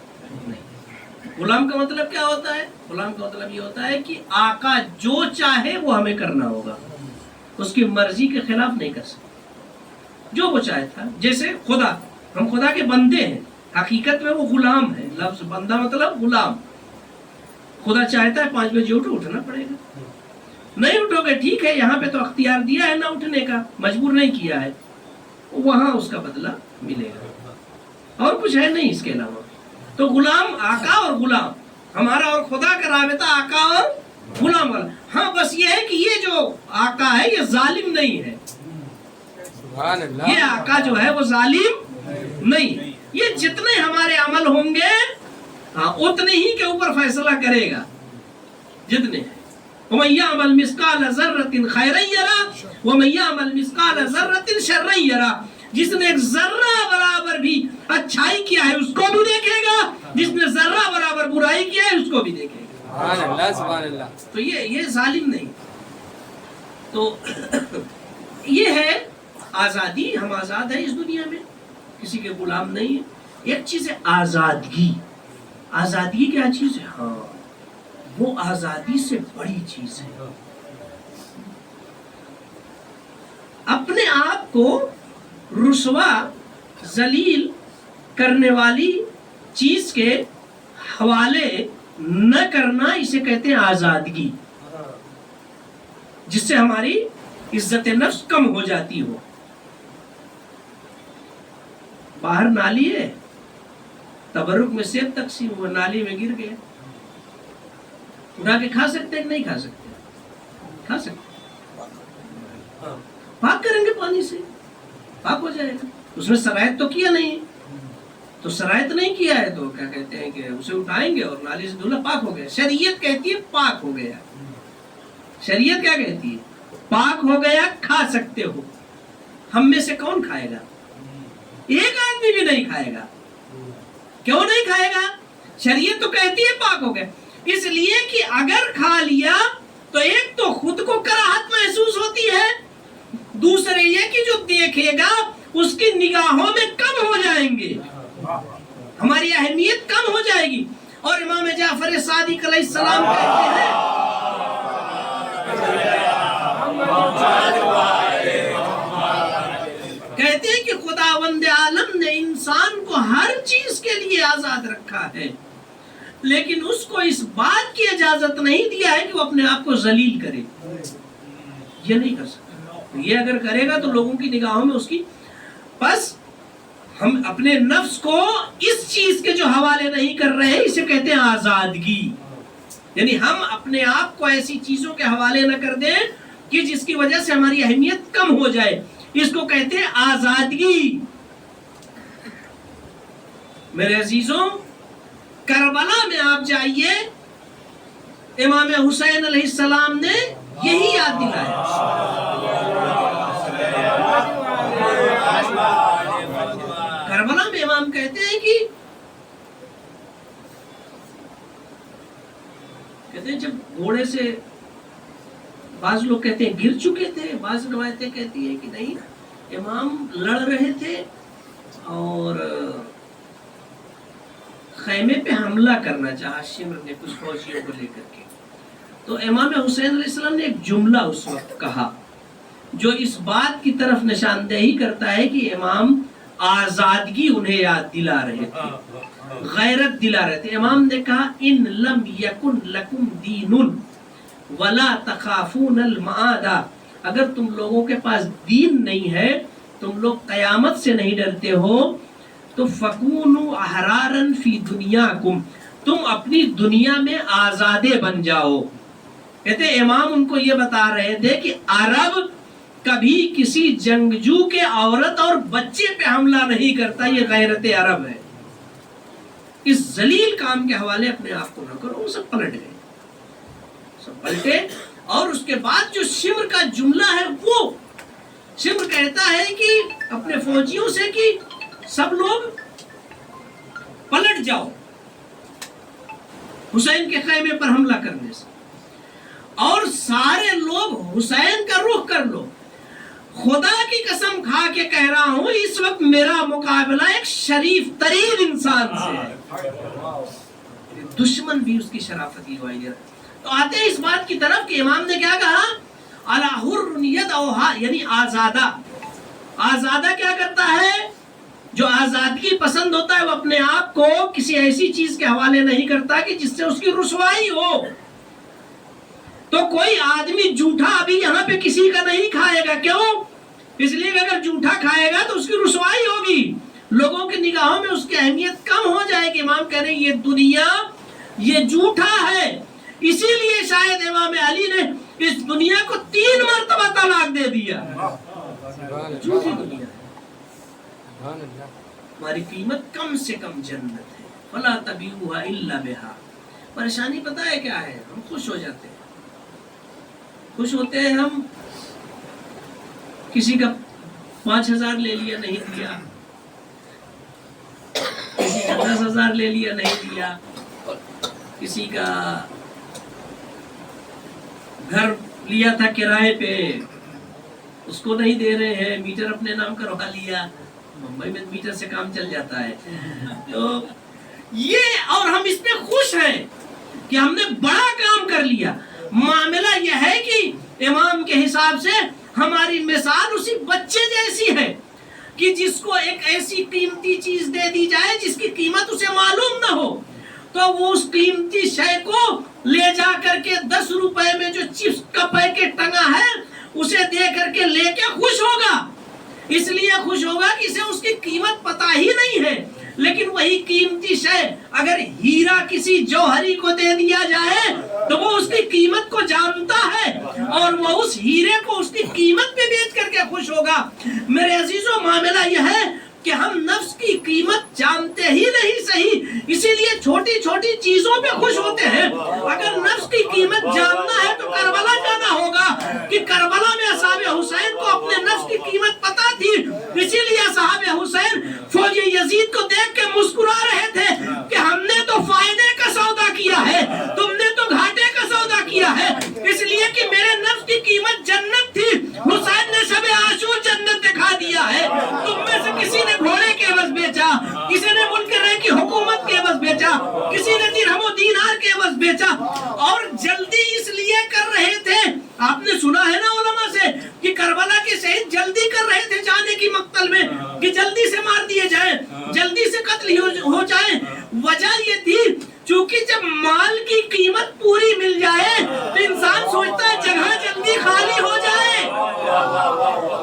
[SPEAKER 2] نہیں. غلام کا مطلب کیا ہوتا ہے؟ غلام کا مطلب یہ ہوتا ہے کہ آقا جو چاہے وہ ہمیں کرنا ہوگا، اس کی مرضی کے خلاف نہیں کر سکتے. جو وہ چاہے تھا، جیسے خدا، ہم خدا کے بندے ہیں، حقیقت میں وہ غلام ہے. لفظ بندہ مطلب غلام. خدا چاہتا ہے 5 بجے اٹھو، اٹھنا پڑے گا. نہیں اٹھو گے ٹھیک ہے، یہاں پہ تو اختیار دیا ہے نہ اٹھنے کا، مجبور نہیں کیا ہے، وہاں اس کا بدلہ ملے گا، اور کچھ ہے نہیں اس کے علاوہ. تو غلام، آقا اور غلام، ہمارا اور خدا کا رابطہ آقا اور غلام والا. ہاں بس یہ ہے کہ یہ جو آقا ہے یہ ظالم نہیں ہے.
[SPEAKER 5] سبحان اللہ.
[SPEAKER 2] یہ آقا جو ہے وہ ظالم نہیں. یہ جتنے ہمارے عمل ہوں گے اتنے ہی کے اوپر فیصلہ کرے گا. جتنے وَمَن يَعْمَلْ مِثْقَالَ ذَرَّةٍ خَيْرًا يَرَهُ وَمَن يَعْمَلْ مِثْقَالَ ذَرَّةٍ شَرًّا يَرَهُ. جس نے ایک ذرہ برابر بھی اچھائی کیا ہے اس کو بھی دیکھے گا، جس نے ذرہ برابر برائی کیا ہے اس کو بھی دیکھے گا.
[SPEAKER 5] سبحان اللہ. سبحان اللہ.
[SPEAKER 2] تو یہ ظالم نہیں. تو یہ ہے آزادی. ہم آزاد ہیں اس دنیا میں، کسی کے غلام نہیں ہے. ایک چیز ہے آزادگی. آزادی کیا چیز ہے؟ ہاں وہ آزادی سے بڑی چیز ہے. اپنے آپ کو رسوا ذلیل کرنے والی چیز کے حوالے نہ کرنا، اسے کہتے ہیں آزادگی، جس سے ہماری عزت نفس کم ہو جاتی ہو. باہر نالی ہے، تبرک میں سیب تقسیم ہوا، نالی میں گر گئے، اٹھا کے کھا سکتے ہیں کہ نہیں کھا سکتے؟ کھا سکتے. پاک کریں گے، پانی سے پاک ہو جائے گا. اس میں سرایت تو کیا نہیں، تو سرایت نہیں کیا ہے تو کیا کہتے ہیں کہ اسے اٹھائیں گے اور نالی سے دھونا، پاک ہو گیا. شریعت کہتی ہے پاک ہو گیا. شریعت کیا کہتی ہے؟ پاک ہو گیا، کھا سکتے ہو. ہم میں سے کون کھائے گا؟ ایک آدمی بھی نہیں کھائے گا. کیوں نہیں کھائے گا؟ شریعت تو کہتی ہے پاک ہو گیا. اس لیے کہ اگر کھا لیا تو ایک تو خود کو کراہت محسوس ہوتی ہے، دوسرے یہ کہ جو دیکھے گا اس کی نگاہوں میں کم ہو جائیں گے، ہماری اہمیت کم ہو جائے گی. اور امام جعفر صادق علیہ السلام کہتے ہیں کہ خداوند عالم نے انسان کو ہر چیز کے لیے آزاد رکھا ہے، لیکن اس کو اس بات کی اجازت نہیں دیا ہے کہ وہ اپنے آپ کو ذلیل کرے. یہ نہیں کر سکتا. یہ اگر کرے گا تو لوگوں کی نگاہوں میں اس کی، بس ہم اپنے نفس کو اس چیز کے جو حوالے نہیں کر رہے ہیں، اسے کہتے ہیں آزادگی. یعنی ہم اپنے آپ کو ایسی چیزوں کے حوالے نہ کر دیں کہ جس کی وجہ سے ہماری اہمیت کم ہو جائے. اس کو کہتے ہیں آزادگی. میرے عزیزوں، کربلا میں آپ جائیے، امام حسین علیہ السلام نے یہی یاد دلایا. پہ امام کہتے ہیں کہ جب گھوڑے سے بعض لوگ کہتے ہیں گر چکے تھے، بعض روایتیں کہتی ہیں کہ نہیں، امام لڑ رہے تھے اور خیمے پہ حملہ کرنا چاہا شمر نے کچھ فوجیوں کو لے کر کے، تو امام حسین علیہ السلام نے ایک جملہ اس وقت کہا جو اس بات کی طرف نشاندہی کرتا ہے کہ امام آزادگی انہیں یاد دلا رہے تھے، غیرت دلا رہے تھے۔ امام نے کہا ان لم یکن لکم دین ولا تخافون المعاد، اگر تم لوگوں کے پاس دین نہیں ہے، تم لوگ قیامت سے نہیں ڈرتے ہو، تو فکونوا احرارا فی دنیاکم، تم اپنی دنیا میں آزادے بن جاؤ۔ کہتے امام ان کو یہ بتا رہے تھے کہ عرب کبھی کسی جنگجو کے عورت اور بچے پہ حملہ نہیں کرتا، یہ غیرت عرب ہے۔ اس ذلیل کام کے حوالے اپنے آپ کو نہ کرو۔ وہ سب پلٹ گئے، سب پلٹے، اور اس کے بعد جو شمر کا جملہ ہے، وہ شمر کہتا ہے کہ اپنے فوجیوں سے کہ سب لوگ پلٹ جاؤ حسین کے خیمے پر حملہ کرنے سے، اور سارے لوگ حسین کا رخ کر لو۔ خدا کی قسم کھا کے کہہ رہا ہوں، اس وقت میرا مقابلہ ایک شریف ترین انسان سے ہے، دشمن بھی اس کی شرافت لوائی دے رہا۔ تو آتے ہیں اس بات کی طرف کہ امام نے کیا کہا، علی حر یدعوھا، یعنی آزادہ۔ آزادہ کیا کرتا ہے؟ جو آزادگی پسند ہوتا ہے وہ اپنے آپ کو کسی ایسی چیز کے حوالے نہیں کرتا کہ جس سے اس کی رسوائی ہو۔ تو کوئی آدمی جھوٹا ابھی یہاں پہ کسی کا نہیں کھائے گا، کیوں؟ اس لیے کہ اگر جھوٹا کھائے گا تو اس کی رسوائی ہوگی، لوگوں کی نگاہوں میں اس کی اہمیت کم ہو جائے گی۔ امام کہہ رہے ہیں یہ دنیا یہ جھوٹا ہے، اسی لیے شاید امام علی نے اس دنیا کو 3 مرتبہ طلاق دے دیا۔ جھوٹی دنیا ہے، ہماری قیمت کم سے کم جنت ہے، فلا تبیعوها الا بها۔ پریشانی پتہ ہے کیا ہے؟ ہم خوش ہو جاتے ہیں، خوش ہوتے ہیں ہم، کسی کا 5000 لے لیا نہیں دیا، کسی کا 10,000 لے لیا نہیں دیا، کسی کا گھر لیا تھا کرائے پہ اس کو نہیں دے رہے ہیں، میٹر اپنے نام کروا لیا، ممبئی میں میٹر سے کام چل جاتا ہے، تو یہ، اور ہم اس پہ خوش ہیں کہ ہم نے بڑا کام کر لیا۔ معاملہ یہ ہے کہ امام کے حساب سے ہماری مثال اسی بچے جیسی ہے کہ جس کو ایک ایسی قیمتی چیز دے دی جائے جس کی قیمت اسے معلوم نہ ہو، تو وہ اس قیمتی شے کو لے جا کر کے 10 روپے میں جو چپس کا پیکٹ ٹنگا ہے اسے دے کر کے لے کے خوش ہوگا۔ اس لیے خوش ہوگا کہ اسے اس کی قیمت پتہ ہی نہیں ہے، لیکن وہی قیمتی شے اگر ہیرا کسی جوہری کو دے دیا جائے تو وہ اس کی قیمت کو جانتا ہے اور وہ اس ہیرے کو اس کی قیمت پہ بیچ کر کے خوش ہوگا۔ میرے عزیزو، معاملہ یہ ہے کہ ہم نفس کی قیمت جانتے ہی نہیں صحیح، اسی لیے چھوٹی چھوٹی چیزوں پہ خوش ہوتے ہیں۔ اگر نفس کی قیمت جاننا ہے تو کربلا جانا ہوگا کہ کربلا میں اصحاب حسین کو اپنے نفس کی قیمت پتہ تھی، اسی لیے اصحاب حسین فوج یزید کو دیکھ کے مسکرا رہے تھے کہ ہم نے تو فائدے کا سودا کیا ہے، تم نے تو گھاٹے کا سودا کیا ہے، اس لیے کہ میرے نفس کی قیمت جنت تھی، حسین نے شب عاشور جنت دکھا دیا ہے، تم میں سے کسی نے گھوڑے کے عوض بیچا، کسی نے ملک رے کی حکومت کے عوض بیچا، کسی نے درہم و دینار کے عوض بیچا، اور جلدی اس لیے کر رہے تھے۔ آپ نے سنا ہے نا علماء سے کہ کربلا کے شہید جلدی کر رہے تھے جانے کی مقتل میں کہ جلدی سے مار دیے جائیں، جلدی سے قتل ہو جائیں۔ وجہ یہ تھی چونکہ جب مال کی قیمت پوری مل جائے تو انسان سوچتا ہے جگہ جلدی خالی ہو جائے۔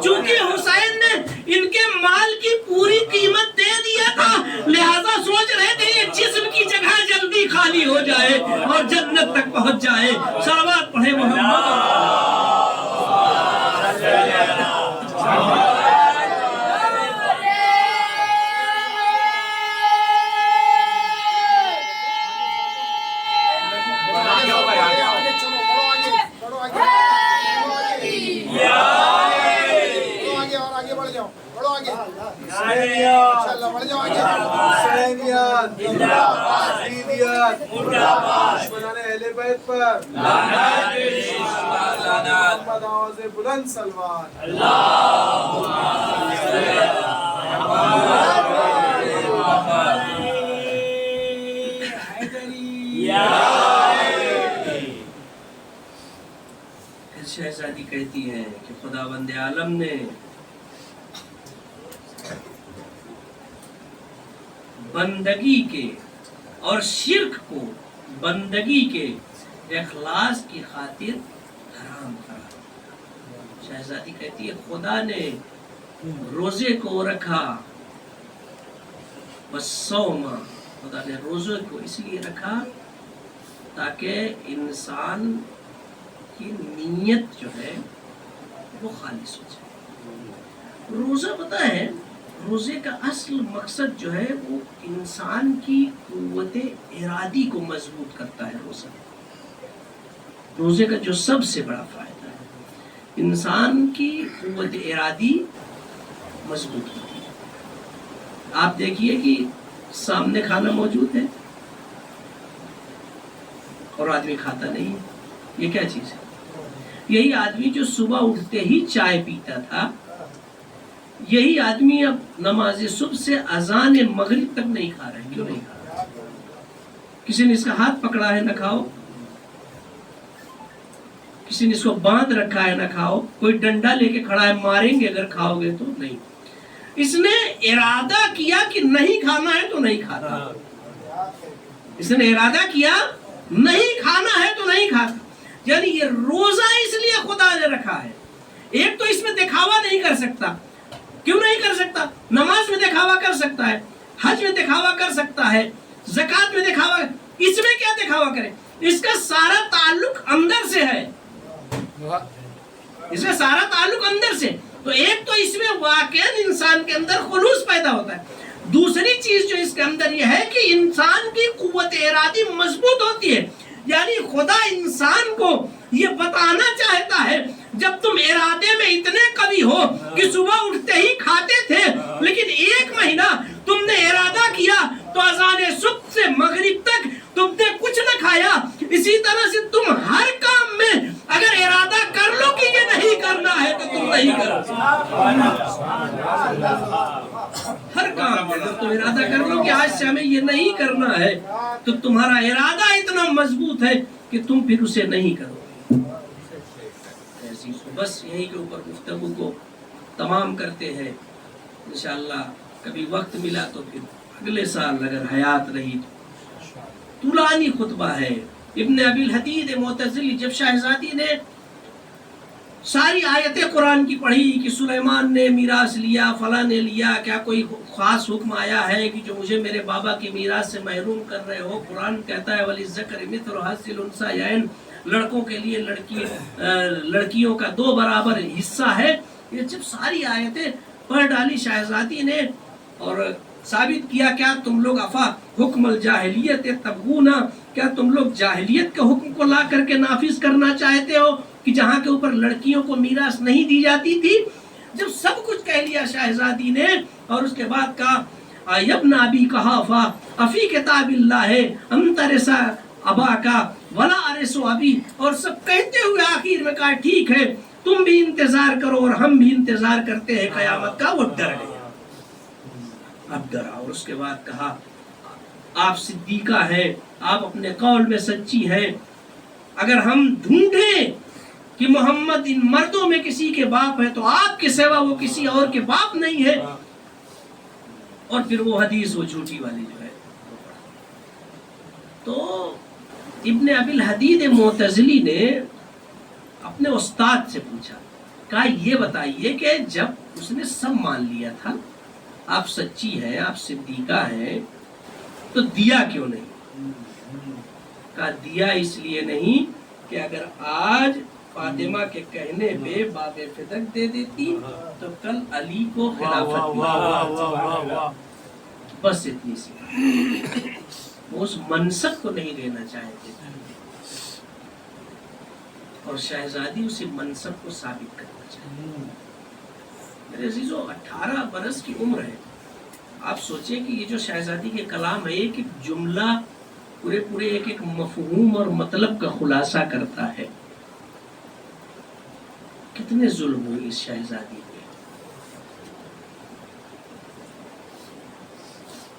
[SPEAKER 2] چونکہ حسین نے ان کے مال کی پوری قیمت دے دیا تھا، لہذا سوچ رہے تھے یہ جسم کی جگہ جلدی خالی ہو جائے اور جنت تک پہنچ جائے۔ صلوات پڑھے محمد۔
[SPEAKER 3] انشاءاللہ بڑھ جاؤ حسینیت یزیدیت دشمنان اہل بیت پر محمد آواز بلند سلوات
[SPEAKER 2] شہزادی کہتی ہے کہ خداوند عالم نے بندگی کے اور شرک کو بندگی کے اخلاص کی خاطر حرام کرا. شہزادی کہتی ہے خدا نے روزے کو رکھا والصوم، خدا نے روزے کو اس لیے رکھا تاکہ انسان کی نیت جو ہے وہ خالص ہو جائے. روزہ پتہ ہے روزے کا اصل مقصد جو ہے وہ انسان کی قوت ارادی کو مضبوط کرتا ہے. روزے کا جو سب سے بڑا فائدہ ہے انسان کی قوت ارادی مضبوط ہوتی ہے. آپ دیکھیے کہ سامنے کھانا موجود ہے اور آدمی کھاتا نہیں ہے، یہ کیا چیز ہے؟ یہی آدمی جو صبح اٹھتے ہی چائے پیتا تھا، یہی آدمی اب نماز صبح سے اذان مغرب تک نہیں کھا رہا ہے. کیوں نہیں کھا رہا؟ کسی نے اس کا ہاتھ پکڑا ہے نہ کھاؤ، کسی نے اس کو باندھ رکھا ہے نہ کھاؤ، کوئی ڈنڈا لے کے کھڑا ہے ماریں گے اگر کھاؤ گے تو نہیں. اس نے ارادہ کیا کہ نہیں کھانا ہے تو نہیں کھاتا. اس نے ارادہ کیا نہیں کھانا ہے تو نہیں کھاتا. یعنی یہ روزہ اس لیے خدا نے رکھا ہے. ایک تو اس میں دکھاوا نہیں کر سکتا. کیوں نہیں کر سکتا؟ نماز میں دکھاوا کر سکتا ہے، حج میں دکھاوا کر سکتا ہے، زکوٰۃ میں دکھاوا. اس میں کیا دکھاوا کرے؟ اس کا سارا تعلق اندر سے ہے. اس کا سارا تعلق اندر سے. تو ایک تو اس میں واقعاً انسان کے اندر خلوص پیدا ہوتا ہے. دوسری چیز جو اس کے اندر یہ ہے کہ انسان کی قوت ارادی مضبوط ہوتی ہے. یعنی خدا انسان کو یہ بتانا چاہتا ہے جب تم ارادے میں اتنے قوی ہو کہ صبح اٹھتے ہی کھاتے تھے لیکن ایک مہینہ تم نے ارادہ کیا تو اذان صبح سے مغرب تک تم نے کچھ نہ کھایا. اسی طرح سے تم ہر کام میں اگر ارادہ کر لو کہ یہ نہیں کرنا ہے تو تم نہیں کرو. ہر کام میں اگر تم ارادہ کر لو کہ آج سے ہمیں یہ نہیں کرنا ہے تو تمہارا ارادہ اتنا مضبوط ہے کہ تم پھر اسے نہیں کرو. بس یہی کے اوپر گفتگو کو تمام کرتے ہیں. انشاءاللہ کبھی وقت ملا تو پھر اگلے سال اگر حیات رہی تو. طولانی خطبہ ہے. ابن ابی الحدید معتزلی جب شہزادی نے ساری آیتیں قرآن کی پڑھی کہ سلیمان نے میراث لیا، فلاں نے لیا، کیا کوئی خاص حکم آیا ہے کہ جو مجھے میرے بابا کی میراث سے محروم کر رہے ہو؟ قرآن کہتا ہے وَلِلذَّكَرِ مِثْلُ حَظِّ الْأُنثَيَيْنِ، لڑکوں کے لیے لڑکیوں کا 2 برابر حصہ ہے. یہ جب ساری آیتیں پڑھ ڈالی شہزادی نے اور ثابت کیا کیا تم لوگ افا حکم الجاہلیت تبغون، کیا تم لوگ جاہلیت کے حکم کو لا کر کے نافذ کرنا چاہتے ہو کہ جہاں کے اوپر لڑکیوں کو میراث نہیں دی جاتی تھی. جب سب کچھ کہہ لیا شہزادی نے اور اس کے بعد کہا ابن ابی قحافہ افی کتاب اللہ ہے انترسا ابا کا ولا ارسو ابی، اور سب کہتے ہوئے آخر میں کہا ٹھیک ہے تم بھی انتظار کرو اور ہم بھی انتظار کرتے ہیں قیامت کا. وہ ڈر گیا، اب ڈرا. اور اس کے بعد کہا آپ صدیقہ ہیں، آپ اپنے قول میں سچی ہیں. اگر ہم ڈھونڈیں کہ محمد ان مردوں میں کسی کے باپ ہے تو آپ کے سوا وہ کسی اور کے باپ نہیں ہے. اور پھر وہ حدیث وہ جھوٹی والی جو ہے. تو ابن ابی الحدید معتزلی نے اپنے استاد سے پوچھا، کہا یہ بتائیے کہ جب اس نے سب مان لیا تھا آپ سچی ہیں، آپ صدیقہ ہیں، تو دیا کیوں نہیں؟ کہا دیا اس لیے نہیں کہ اگر آج فاطمہ کے کہنے پہ باب فدق دے دیتی تو کل علی کو خلافت ملتی. بس اتنی سی، وہ اس منصب کو نہیں دینا چاہتے تھے اور شہزادی اسی منصب کو ثابت کرنا چاہتے. میرے عزیزو 18 برس کی عمر ہے، آپ سوچیں کہ یہ جو شہزادی کے کلام ہے ایک ایک جملہ پورے ایک ایک مفہوم اور مطلب کا خلاصہ کرتا ہے. کتنے ظلم ہوئے اس شہزادی پہ.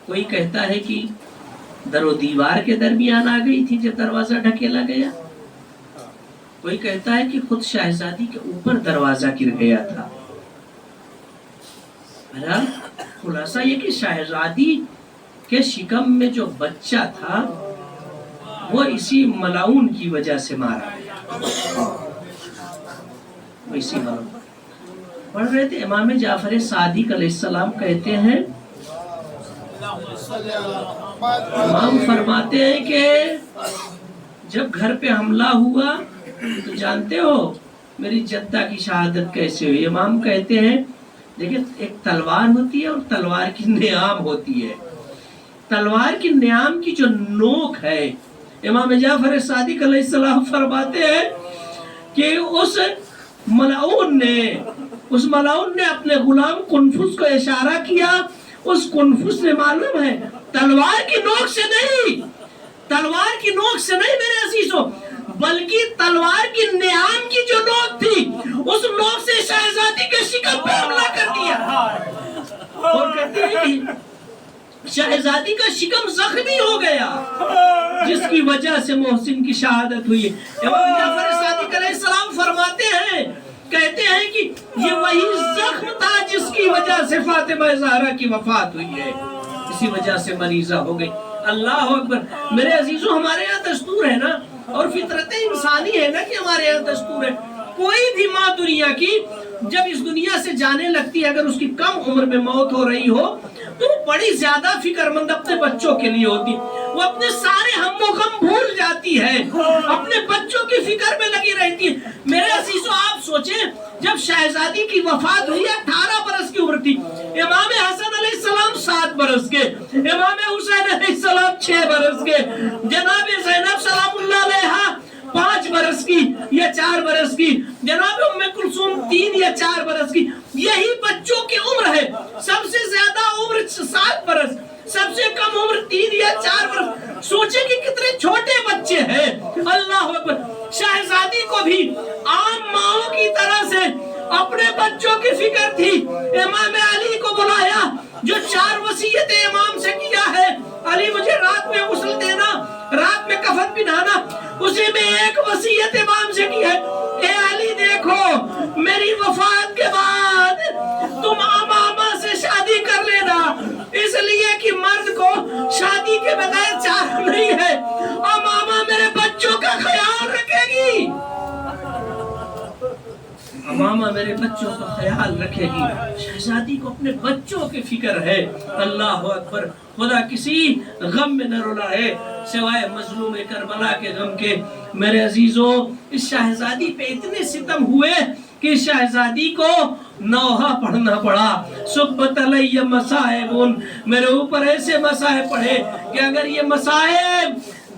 [SPEAKER 2] کوئی کہتا ہے کہ در و دیوار کے درمیان آ گئی تھی جب دروازہ ڈھکیلا گیا. کوئی کہتا ہے کہ خود شہزادی کے اوپر دروازہ گر گیا تھا. خلاصہ یہ کہ شہزادی کے شکم میں جو بچہ تھا وہ اسی ملعون کی وجہ سے مارا گیا. وہ اسی ملعون پڑھ رہے تھے. امام جعفر صادق علیہ السلام کہتے ہیں، امام فرماتے ہیں کہ جب گھر پہ حملہ ہوا تو جانتے ہو میری جدہ کی شہادت کیسے ہوئی. امام کہتے ہیں دیکھیں ایک تلوار ہوتی ہے اور تلوار کی نیام ہوتی ہے. تلوار کی نیام کی جو نوک ہے، امام جعفر صادق علیہ السلام فرماتے ہیں کہ اس ملعون نے اپنے غلام قنفذ کو اشارہ کیا. اس قنفذ نے معلوم ہے تلوار کی نوک سے نہیں میرے عزیزوں، بلکہ تلوار کی نیام کی جو نوک تھی اس نوک سے شہزادی کے شکم پہ حملہ کر دیا. اور کہتے ہیں کہ شہزادی کا شکم زخمی ہو گیا جس کی وجہ سے محسن کی شہادت ہوئی. امام جعفر صادق علیہ السلام فرماتے ہیں، کہتے ہیں کہ یہ وہی زخم تھا جس کی وجہ سے فاطمہ زہرا کی وفات ہوئی ہے، اسی وجہ سے مریضہ ہو گئی. اللہ اکبر. میرے عزیزوں ہمارے یہاں دستور ہے نا، اور فطرت انسانی ہے نا کہ ہمارے یہاں دستور ہے، کوئی بھی ماں دنیا کی جب اس دنیا سے جانے لگتی ہے، اگر اس کی کم عمر میں موت ہو رہی ہو تو بڑی زیادہ فکر مند اپنے بچوں کے لیے ہوتی. وہ اپنے سارے ہم و غم بھول جاتی ہے، اپنے بچوں کی فکر میں لگی رہتی ہے. میرے عزیزوں آپ سوچیں جب شہزادی کی وفات ہوئی 18 برس کی عمر تھی. امام حسن علیہ السلام 7 برس کے، امام حسین علیہ السلام 6 برس کے، جناب زینب سلام اللہ علیہا 5 برس کی یا 4 برس کی، جناب ام کلثوم 3 یا 4 برس کی. یہی بچوں کی عمر ہے. سب سے زیادہ عمر 7 برس، سب سے کم عمر 3 یا 4 برس. سوچیں کہ کتنے چھوٹے بچے ہیں. اللہ اکبر. شہزادی کو بھی عام ماؤں کی طرح سے اپنے بچوں کی فکر تھی. امام علی کو بلایا جو 4 وصیتیں امام سے کیا ہے. علی مجھے رات میں غسل دینا، رات میں کفن پہنانا. اسی میں ایک وصیت امام سے کی ہے، اے علی دیکھو میری وفات کے بعد تم امامہ سے شادی کر لینا، اس لیے کہ مرد کو شادی کے بغیر چارہ نہیں ہے. امامہ میرے بچوں کا خیال رکھے گی، امامہ میرے بچوں کا خیال رکھے گی. شہزادی کو اپنے بچوں کی فکر ہے. اللہ اکبر. خدا کسی غم میں نہ رولا ہے سوائے مظلوم کربلا کے غم کے. میرے عزیزوں اس شہزادی پہ اتنے ستم ہوئے کہ شہزادی کو نوحہ پڑھنا پڑا. سبت علیہ مصائب، میرے اوپر ایسے مصائب پڑھے کہ اگر یہ مصائب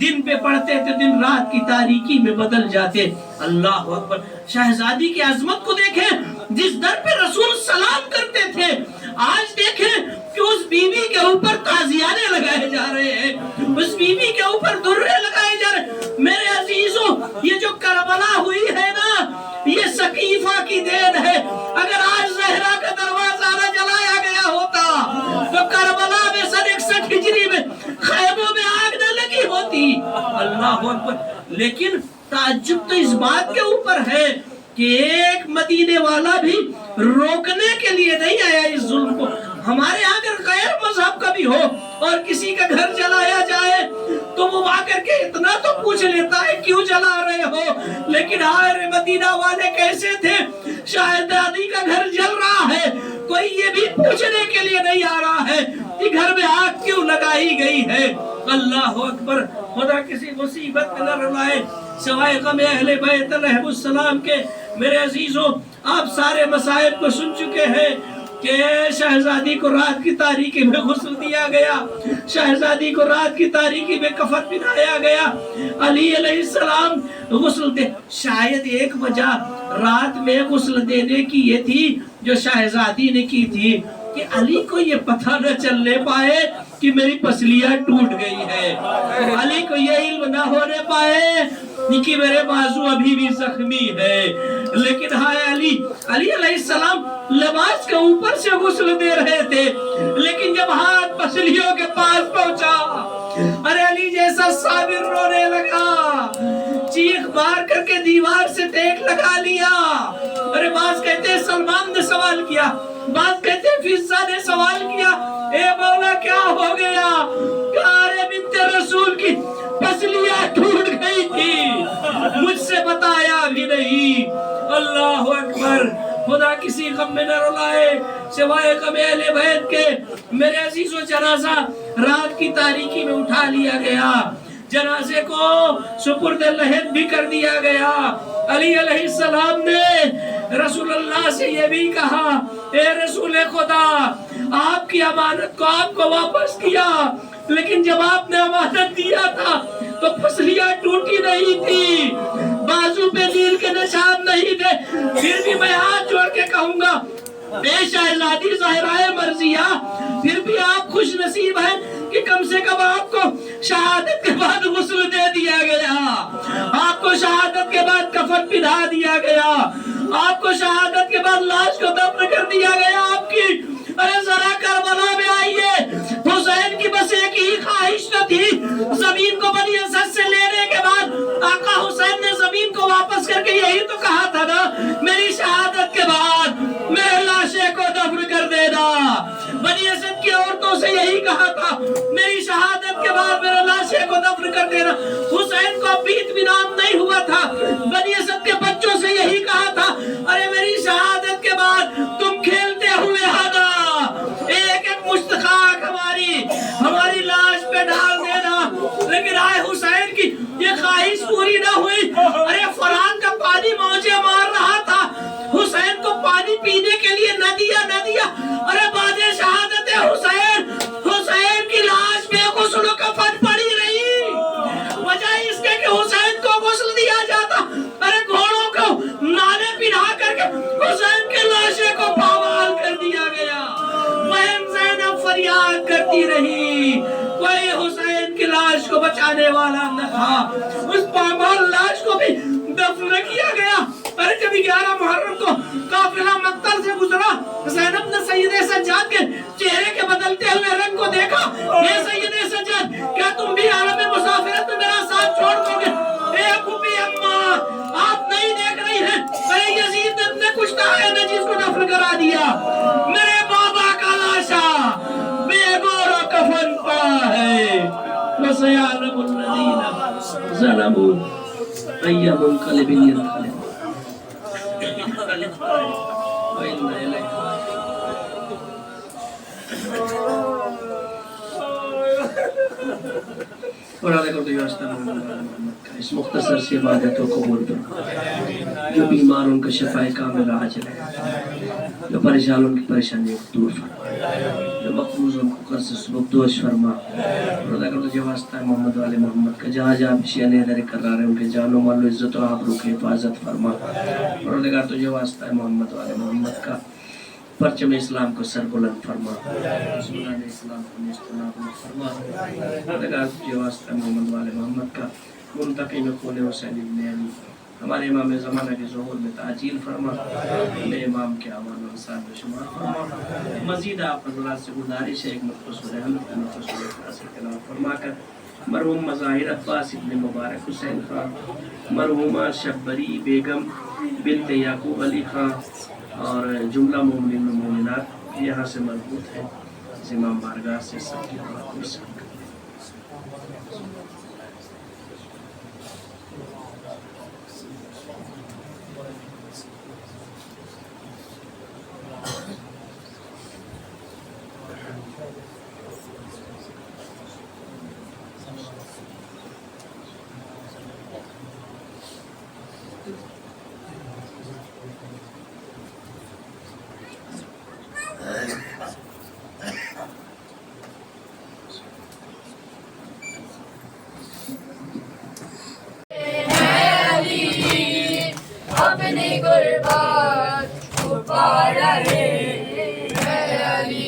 [SPEAKER 2] دن پہ پڑھتے تھے دن رات کی تاریکی میں بدل جاتے. اللہ اکبر. شہزادی کی عظمت کو دیکھیں، جس در پہ رسول سلام کرتے تھے آج دیکھیں کہ اس بیوی کے اوپر تعزیانے لگائے جا رہے ہیں، اس بیوی کے اوپر درے لگائے جا رہے ہیں. میرے عزیزوں یہ جو کربلا ہوئی ہے نا یہ سقیفہ کی دین ہے. اگر آج زہرا کا دروازہ نہ جلایا گیا ہوتا تو کربلا میں 61 ہجری میں خیموں میں آگ نہ لگی ہوتی. اللہ اکبر. لیکن تعجب تو اس بات کے اوپر ہے کہ ایک مدینے والا بھی روکنے کے لیے نہیں آیا اس ظلم کو. ہمارے یہاں اگر غیر مذہب کا بھی ہو اور کسی کا گھر جلایا جائے تو وہ آ کر کے اتنا تو پوچھ لیتا ہے کیوں جلا رہے ہو. لیکن آئے مدینہ والے کیسے تھے؟ شہزادی کا گھر جل رہا ہے، کوئی یہ بھی پوچھنے کے لیے نہیں آ رہا ہے کہ گھر میں آگ کیوں لگائی گئی ہے. اللہ اکبر. خدا کسی مصیبت میں نہ رلائے سوائے غم اہل بیت علیہ السلام کے. میرے عزیزوں آپ سارے مصائب کو سن چکے ہیں کہ شہزادی کو رات کی تاریکی میں غسل دیا گیا، شہزادی کو رات کی تاریکی میں کفن پہنایا گیا. علی علیہ السلام غسل دے. شاید ایک وجہ رات میں غسل دینے کی یہ تھی جو شہزادی نے کی تھی. کہ علی کو یہ پتہ نہ چلنے پائے کہ میری پسلیاں ٹوٹ گئی ہے، علی کو یہ علم نہ ہونے پائے کہ میرے بازو ابھی بھی زخمی ہے۔ لیکن ہائے علی علیہ السلام لباس کے اوپر سے غسل دے رہے تھے، لیکن جب ہاتھ پسلیوں کے پاس پہنچا، ارے علی جیسا صابر رونے لگا، چیخ مار کر کے دیوار سے ٹیک لگا لیا۔ ارے بعض کہتے ہیں سلمان نے سوال کیا، بعض کہتے ہیں فضہ نے سوال کیا، اے مولا کیا ہو گیا؟ کہا ارے بنت رسول کی پسلیاں ٹوٹ گئی تھی، مجھ سے بتایا بھی نہیں۔ اللہ اکبر، خدا کسی غم میں نہ رلائے سوائے غم اہل بیت کے۔ میرے عزیزو جنازہ رات کی تاریکی میں اٹھا لیا گیا، جنازے کو سپرد لحد بھی کر دیا گیا۔ علی علیہ السلام نے رسول اللہ سے یہ بھی کہا، اے رسول خدا، آپ کی امانت کو آپ کو واپس کیا، لیکن جب آپ نے امانت دیا تھا تو پسلیاں ٹوٹی نہیں تھی، بازو پہ نیل کے نشان نہیں تھے۔ پھر بھی میں ہاتھ جوڑ کے کہوں گا، اے شہزادی زہرائے مرضیہ، پھر بھی آپ خوش نصیب ہیں کہ کم سے کم آپ کو شہادت کے بعد غسل دے دیا گیا، آپ کو شہادت کے بعد کفن پہنا دیا گیا، آپ کو شہادت کے بعد لاش کو دفن کر دیا گیا آپ کی۔ ارے ذرا کربلا میں آئیے، حسین کی بس ایک ہی خواہش نہ تھی، زمین کو بنی اسد سے لینے کے بعد آقا حسین نے زمین کو واپس کر کے یہی تو کہا تھا نا، میری شہادت کے بعد میرے لاشے کو دفن کر دینا۔ بنی اسد کی عورتوں سے یہی کہا تھا، میری شہادت کے بعد میرے لاشے کو دفن کر دینا۔ حسین کو بیت بھی نام نہیں ہوا تھا، بنی اسد کے بچوں سے یہی کہا تھا، ارے میری شہادت کے بعد تم کھیلتے ہوئے آنا، ایک ایک مشت خاک ہماری لاش پہ ڈال دینا۔ لیکن آئے حسین کی یہ خواہش پوری نہ ہوئی۔ ارے فرات کا پانی موجے مار رہا تھا، حسین کو پانی پینے کے لیے نہ دیا۔ ارے بعد شہادت حسین کی لاش پہ غسل و کفن پڑی رہی، وجہ اس کے کہ حسین کو غسل دیا جاتا، ارے گھوڑوں کو نالے پہنا کر کے حسین کے لاشے کو پامال کر دیا گیا۔ بہن زینب فریاد کرتی رہی، کوئی حسین کی لاش کو بچانے والا نہ تھا، اس پامال لاش کو بھی دفن کیا گیا۔ ارے جب 11 محرم کو قافلہ مقتل سے گزرا، زینب نے سید سجاد کے چہرے کے بدلتے ہوئے رنگ کو دیکھا، اے سید سجاد، کیا تم بھی عالم مسافرت میں میرا ساتھ چھوڑ دو گے؟ اے پھوپھی اماں، آپ نہیں دیکھ رہی ہیں، ارے یزید نے کچھ کہا نے جس کو دفن کرا دیا، میرے بابا کا لاشا بے گور و کفن پڑا ہے۔ وَسَيَعْلَمُ الَّذِينَ ظَلَمُوا أَيَّ مُنقَلِبٍ يَنقَلِبُونَ۔ قرآن کو تو اس مختصر سی عبادت کو قبول فرما، جو بیمار ان کا شفائے کامل عاجل ہے، جو پریشان ان کی پریشانی کو دور فرما، جو مقبوض ان کو قرض سبک دوش فرما۔ خدا کا تجھے واسطہ ہے محمد والے محمد کا، جہاں جہاں شیعہ ادھر قرار ہے ان کے جان و مال و عزت و آبرو کی حفاظت فرما۔ خدا کا تجھے واسطہ ہے محمد والے محمد کا، پرچم اسلام کو سر بلند فرما، رسولان اسلام کو نیست و نابود فرما۔ خدا کا تجھے واسطہ ہے محمد والے محمد کا، منتقی میں خون حسین ابن علی، ہمارے امام زمانہ کے ظہور میں تعجیل فرما، ہمیں امام کے اعوان و انصار میں شمار فرما۔ مزید آپ حضرات سے گزارش ہے، ایک مختصر رحمت مختصر اخلاص کلام فرما کر مرحوم مظاہر عباس ابن مبارک حسین خان، مرحومہ شبری بیگم بنت یعقوب علی خان اور جملہ مومنین و مومنات یہاں سے مربوط ہے، اس امام بارگاہ سے سب کی دعا کو سب
[SPEAKER 6] اپنی غربت چھپا رہے ہیں علی۔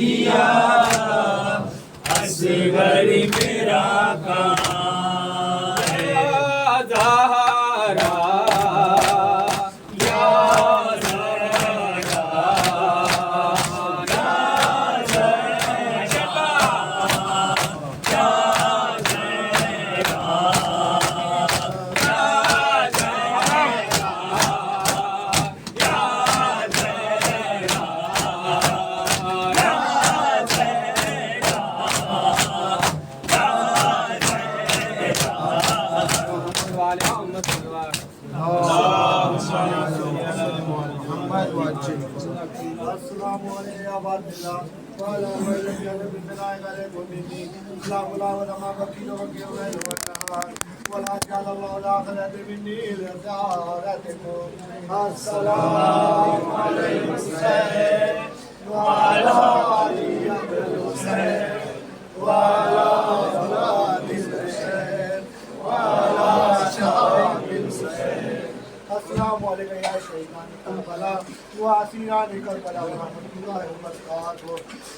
[SPEAKER 7] کیا اصغر میرا کہاں ہے زہرا یا زہرا
[SPEAKER 3] السلام علیکم یا عباد اللہ وعلا وعلم یا نبی بنائک علیکم منی اسلام اللہ ولما بکیل وکیل ویل والنہار ولا جعل اللہ الآخرت منی لزارتکم السلام علیکم حسین وعلا علی حسین وعلا اولاد الحسین وعلا شعب الحسین السلام علیکم یا شہیدان کربلا واسیران کربلا ورحمۃ اللہ وبرکاتہ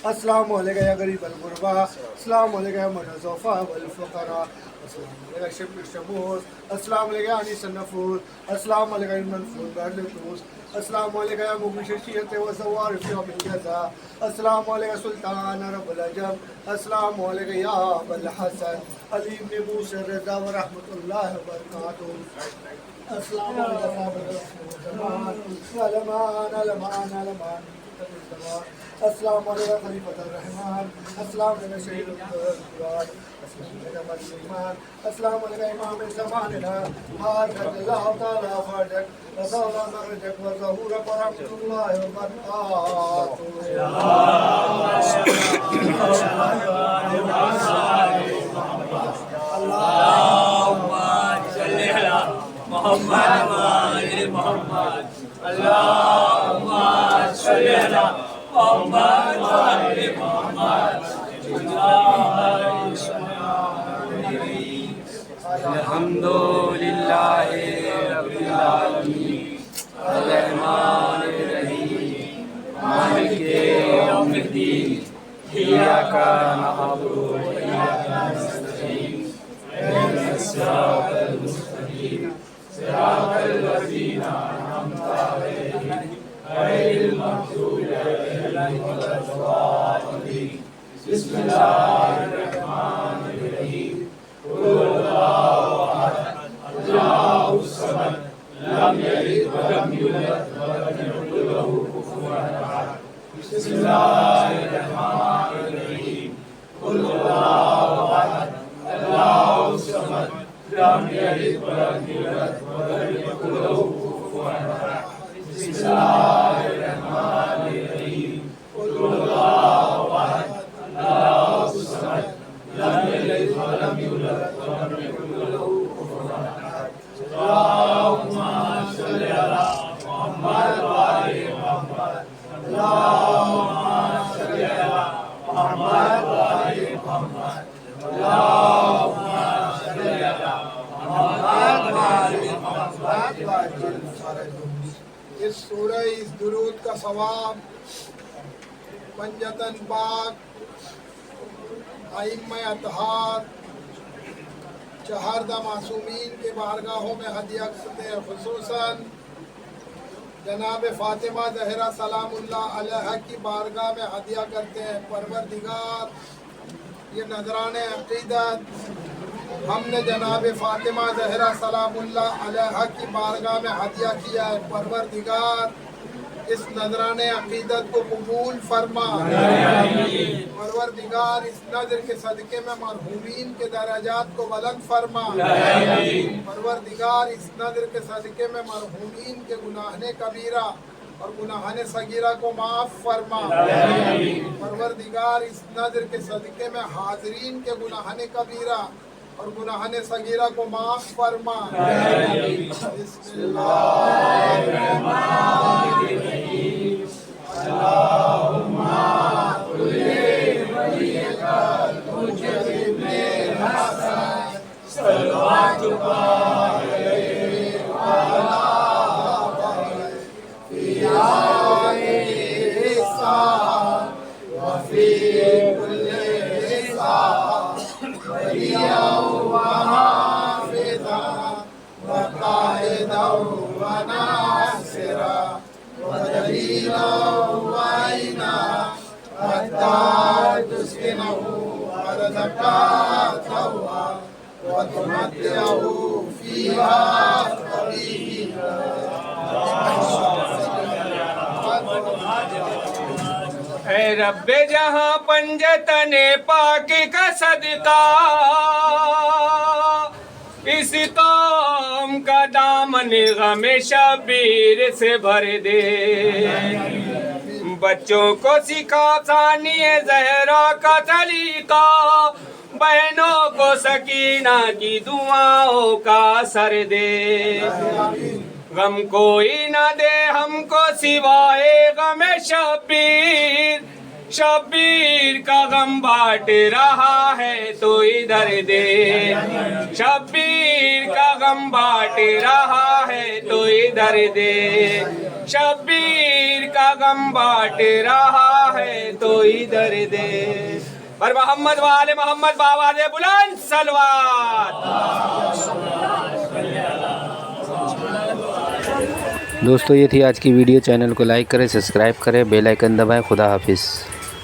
[SPEAKER 3] السلام علیکم یا غریب الغربا السلام علیکم یا الضعفاء والفقراء السلام علیکم شب الشموس السلام علیکم انیس النفوس السلام علیکم المنفور برلتوس السلام علیکم یا مبش الشیعۃ وزوار فی یوم الجزاء السلام علیکم سلطان رب العجم السلام علیکم یا ابا الحسن علی بن موسی رضا ورحمۃ اللہ وبرکاتہ السلام علیکم السلام علیکم خلیفۃ الرحمن السلام علیکم شہید القرآن السلام علیکم امام زماننا حاجت اللہ تعالی فرجک رسول مخرجک وظہورک ورحمۃ اللہ
[SPEAKER 7] محمد وآل محمد اللهم صل على محمد وآل محمد الحمد لله رب العالمين الرحمن الرحيم مالك يوم الدين إياك نعبد وإياك نستعين اهدنا الصراط المستقيم صراط الذين أنعمت عليهم غير المغضوب عليهم ولا الضالين بسم الله الرحمن الرحيم قل هو الله أحد الله الصمد لم يلد ولم يولد ولم يكن له كفوا أحد بسم الله الرحمن الرحيم قل هو الله أحد الله الصمد لم يلد ولم يولد ولم يكن له كفوا أحد بسم الله الرحمن الرحيم قل هو الله أحد الله الصمد لم يلد ولم يولد ولم يكن له كفوا أحد اللهم صل على محمد وآل محمد اللهم صل على محمد وآل محمد اللهم صل على
[SPEAKER 3] اس سورہ اس درود کا ثواب پنجتن پاک ائمہ اطہار چہاردہ معصومین کے بارگاہوں میں ہدیہ کرتے ہیں، خصوصاً جناب فاطمہ زہرا سلام اللہ علیہ کی بارگاہ میں ہدیہ کرتے ہیں۔ پروردگار یہ نذران عقیدت ہم نے جناب فاطمہ زہرا سلام اللہ علیہ کی بارگاہ میں ہدیہ کیا ہے، پروردگار اس نذران عقیدت کو قبول فرما، پروردگار اس نذر کے صدقے میں مرحومین کے درجات کو بلند فرما، پروردگار اس نذر کے صدقے میں مرحومین کے گناہن کبیرہ اور گناہن صغیرہ کو معاف فرما، پروردگار اس نذر کے صدقے میں حاضرین کے گناہن کبیرہ اور گناہن صغیرہ کو معاف فرما۔ بسم اللہ الرحمن الرحیم اللہم کلی ولیک الحجۃ ابن الحسن صلواتک علیہ وعلی آلہ فی آل احسان وفي كل إصلاح وليا وحافظا وقائدا وناصرا ودليلا وعينا حتى تسكنه أرضك طوعا وتمتعه فيها طويلا.
[SPEAKER 7] اے رب جہاں پنجتن پاک کا صدقہ اس قوم کا دامن غم شبیر سے بھر دے. بچوں کو سکھا ثانی زہرا کا طریقہ، بہنوں کو سکینہ کی دعاؤں کا اثر دے. غم کوئی نہ دے ہم کو سوائے غم شبیر، شبیر کا غم بانٹ رہا ہے تو ادھر دے. شبیر کا غم بانٹ رہا ہے تو ادھر دے. شبیر کا غم بانٹ رہا ہے تو ادھر دے. پر محمد والے محمد بآواز بلند صلوات.
[SPEAKER 8] دوستو یہ تھی آج کی ویڈیو. چینل کو لائک کریں، سبسکرائب کریں، بیل آئیکن دبائیں. خدا حافظ.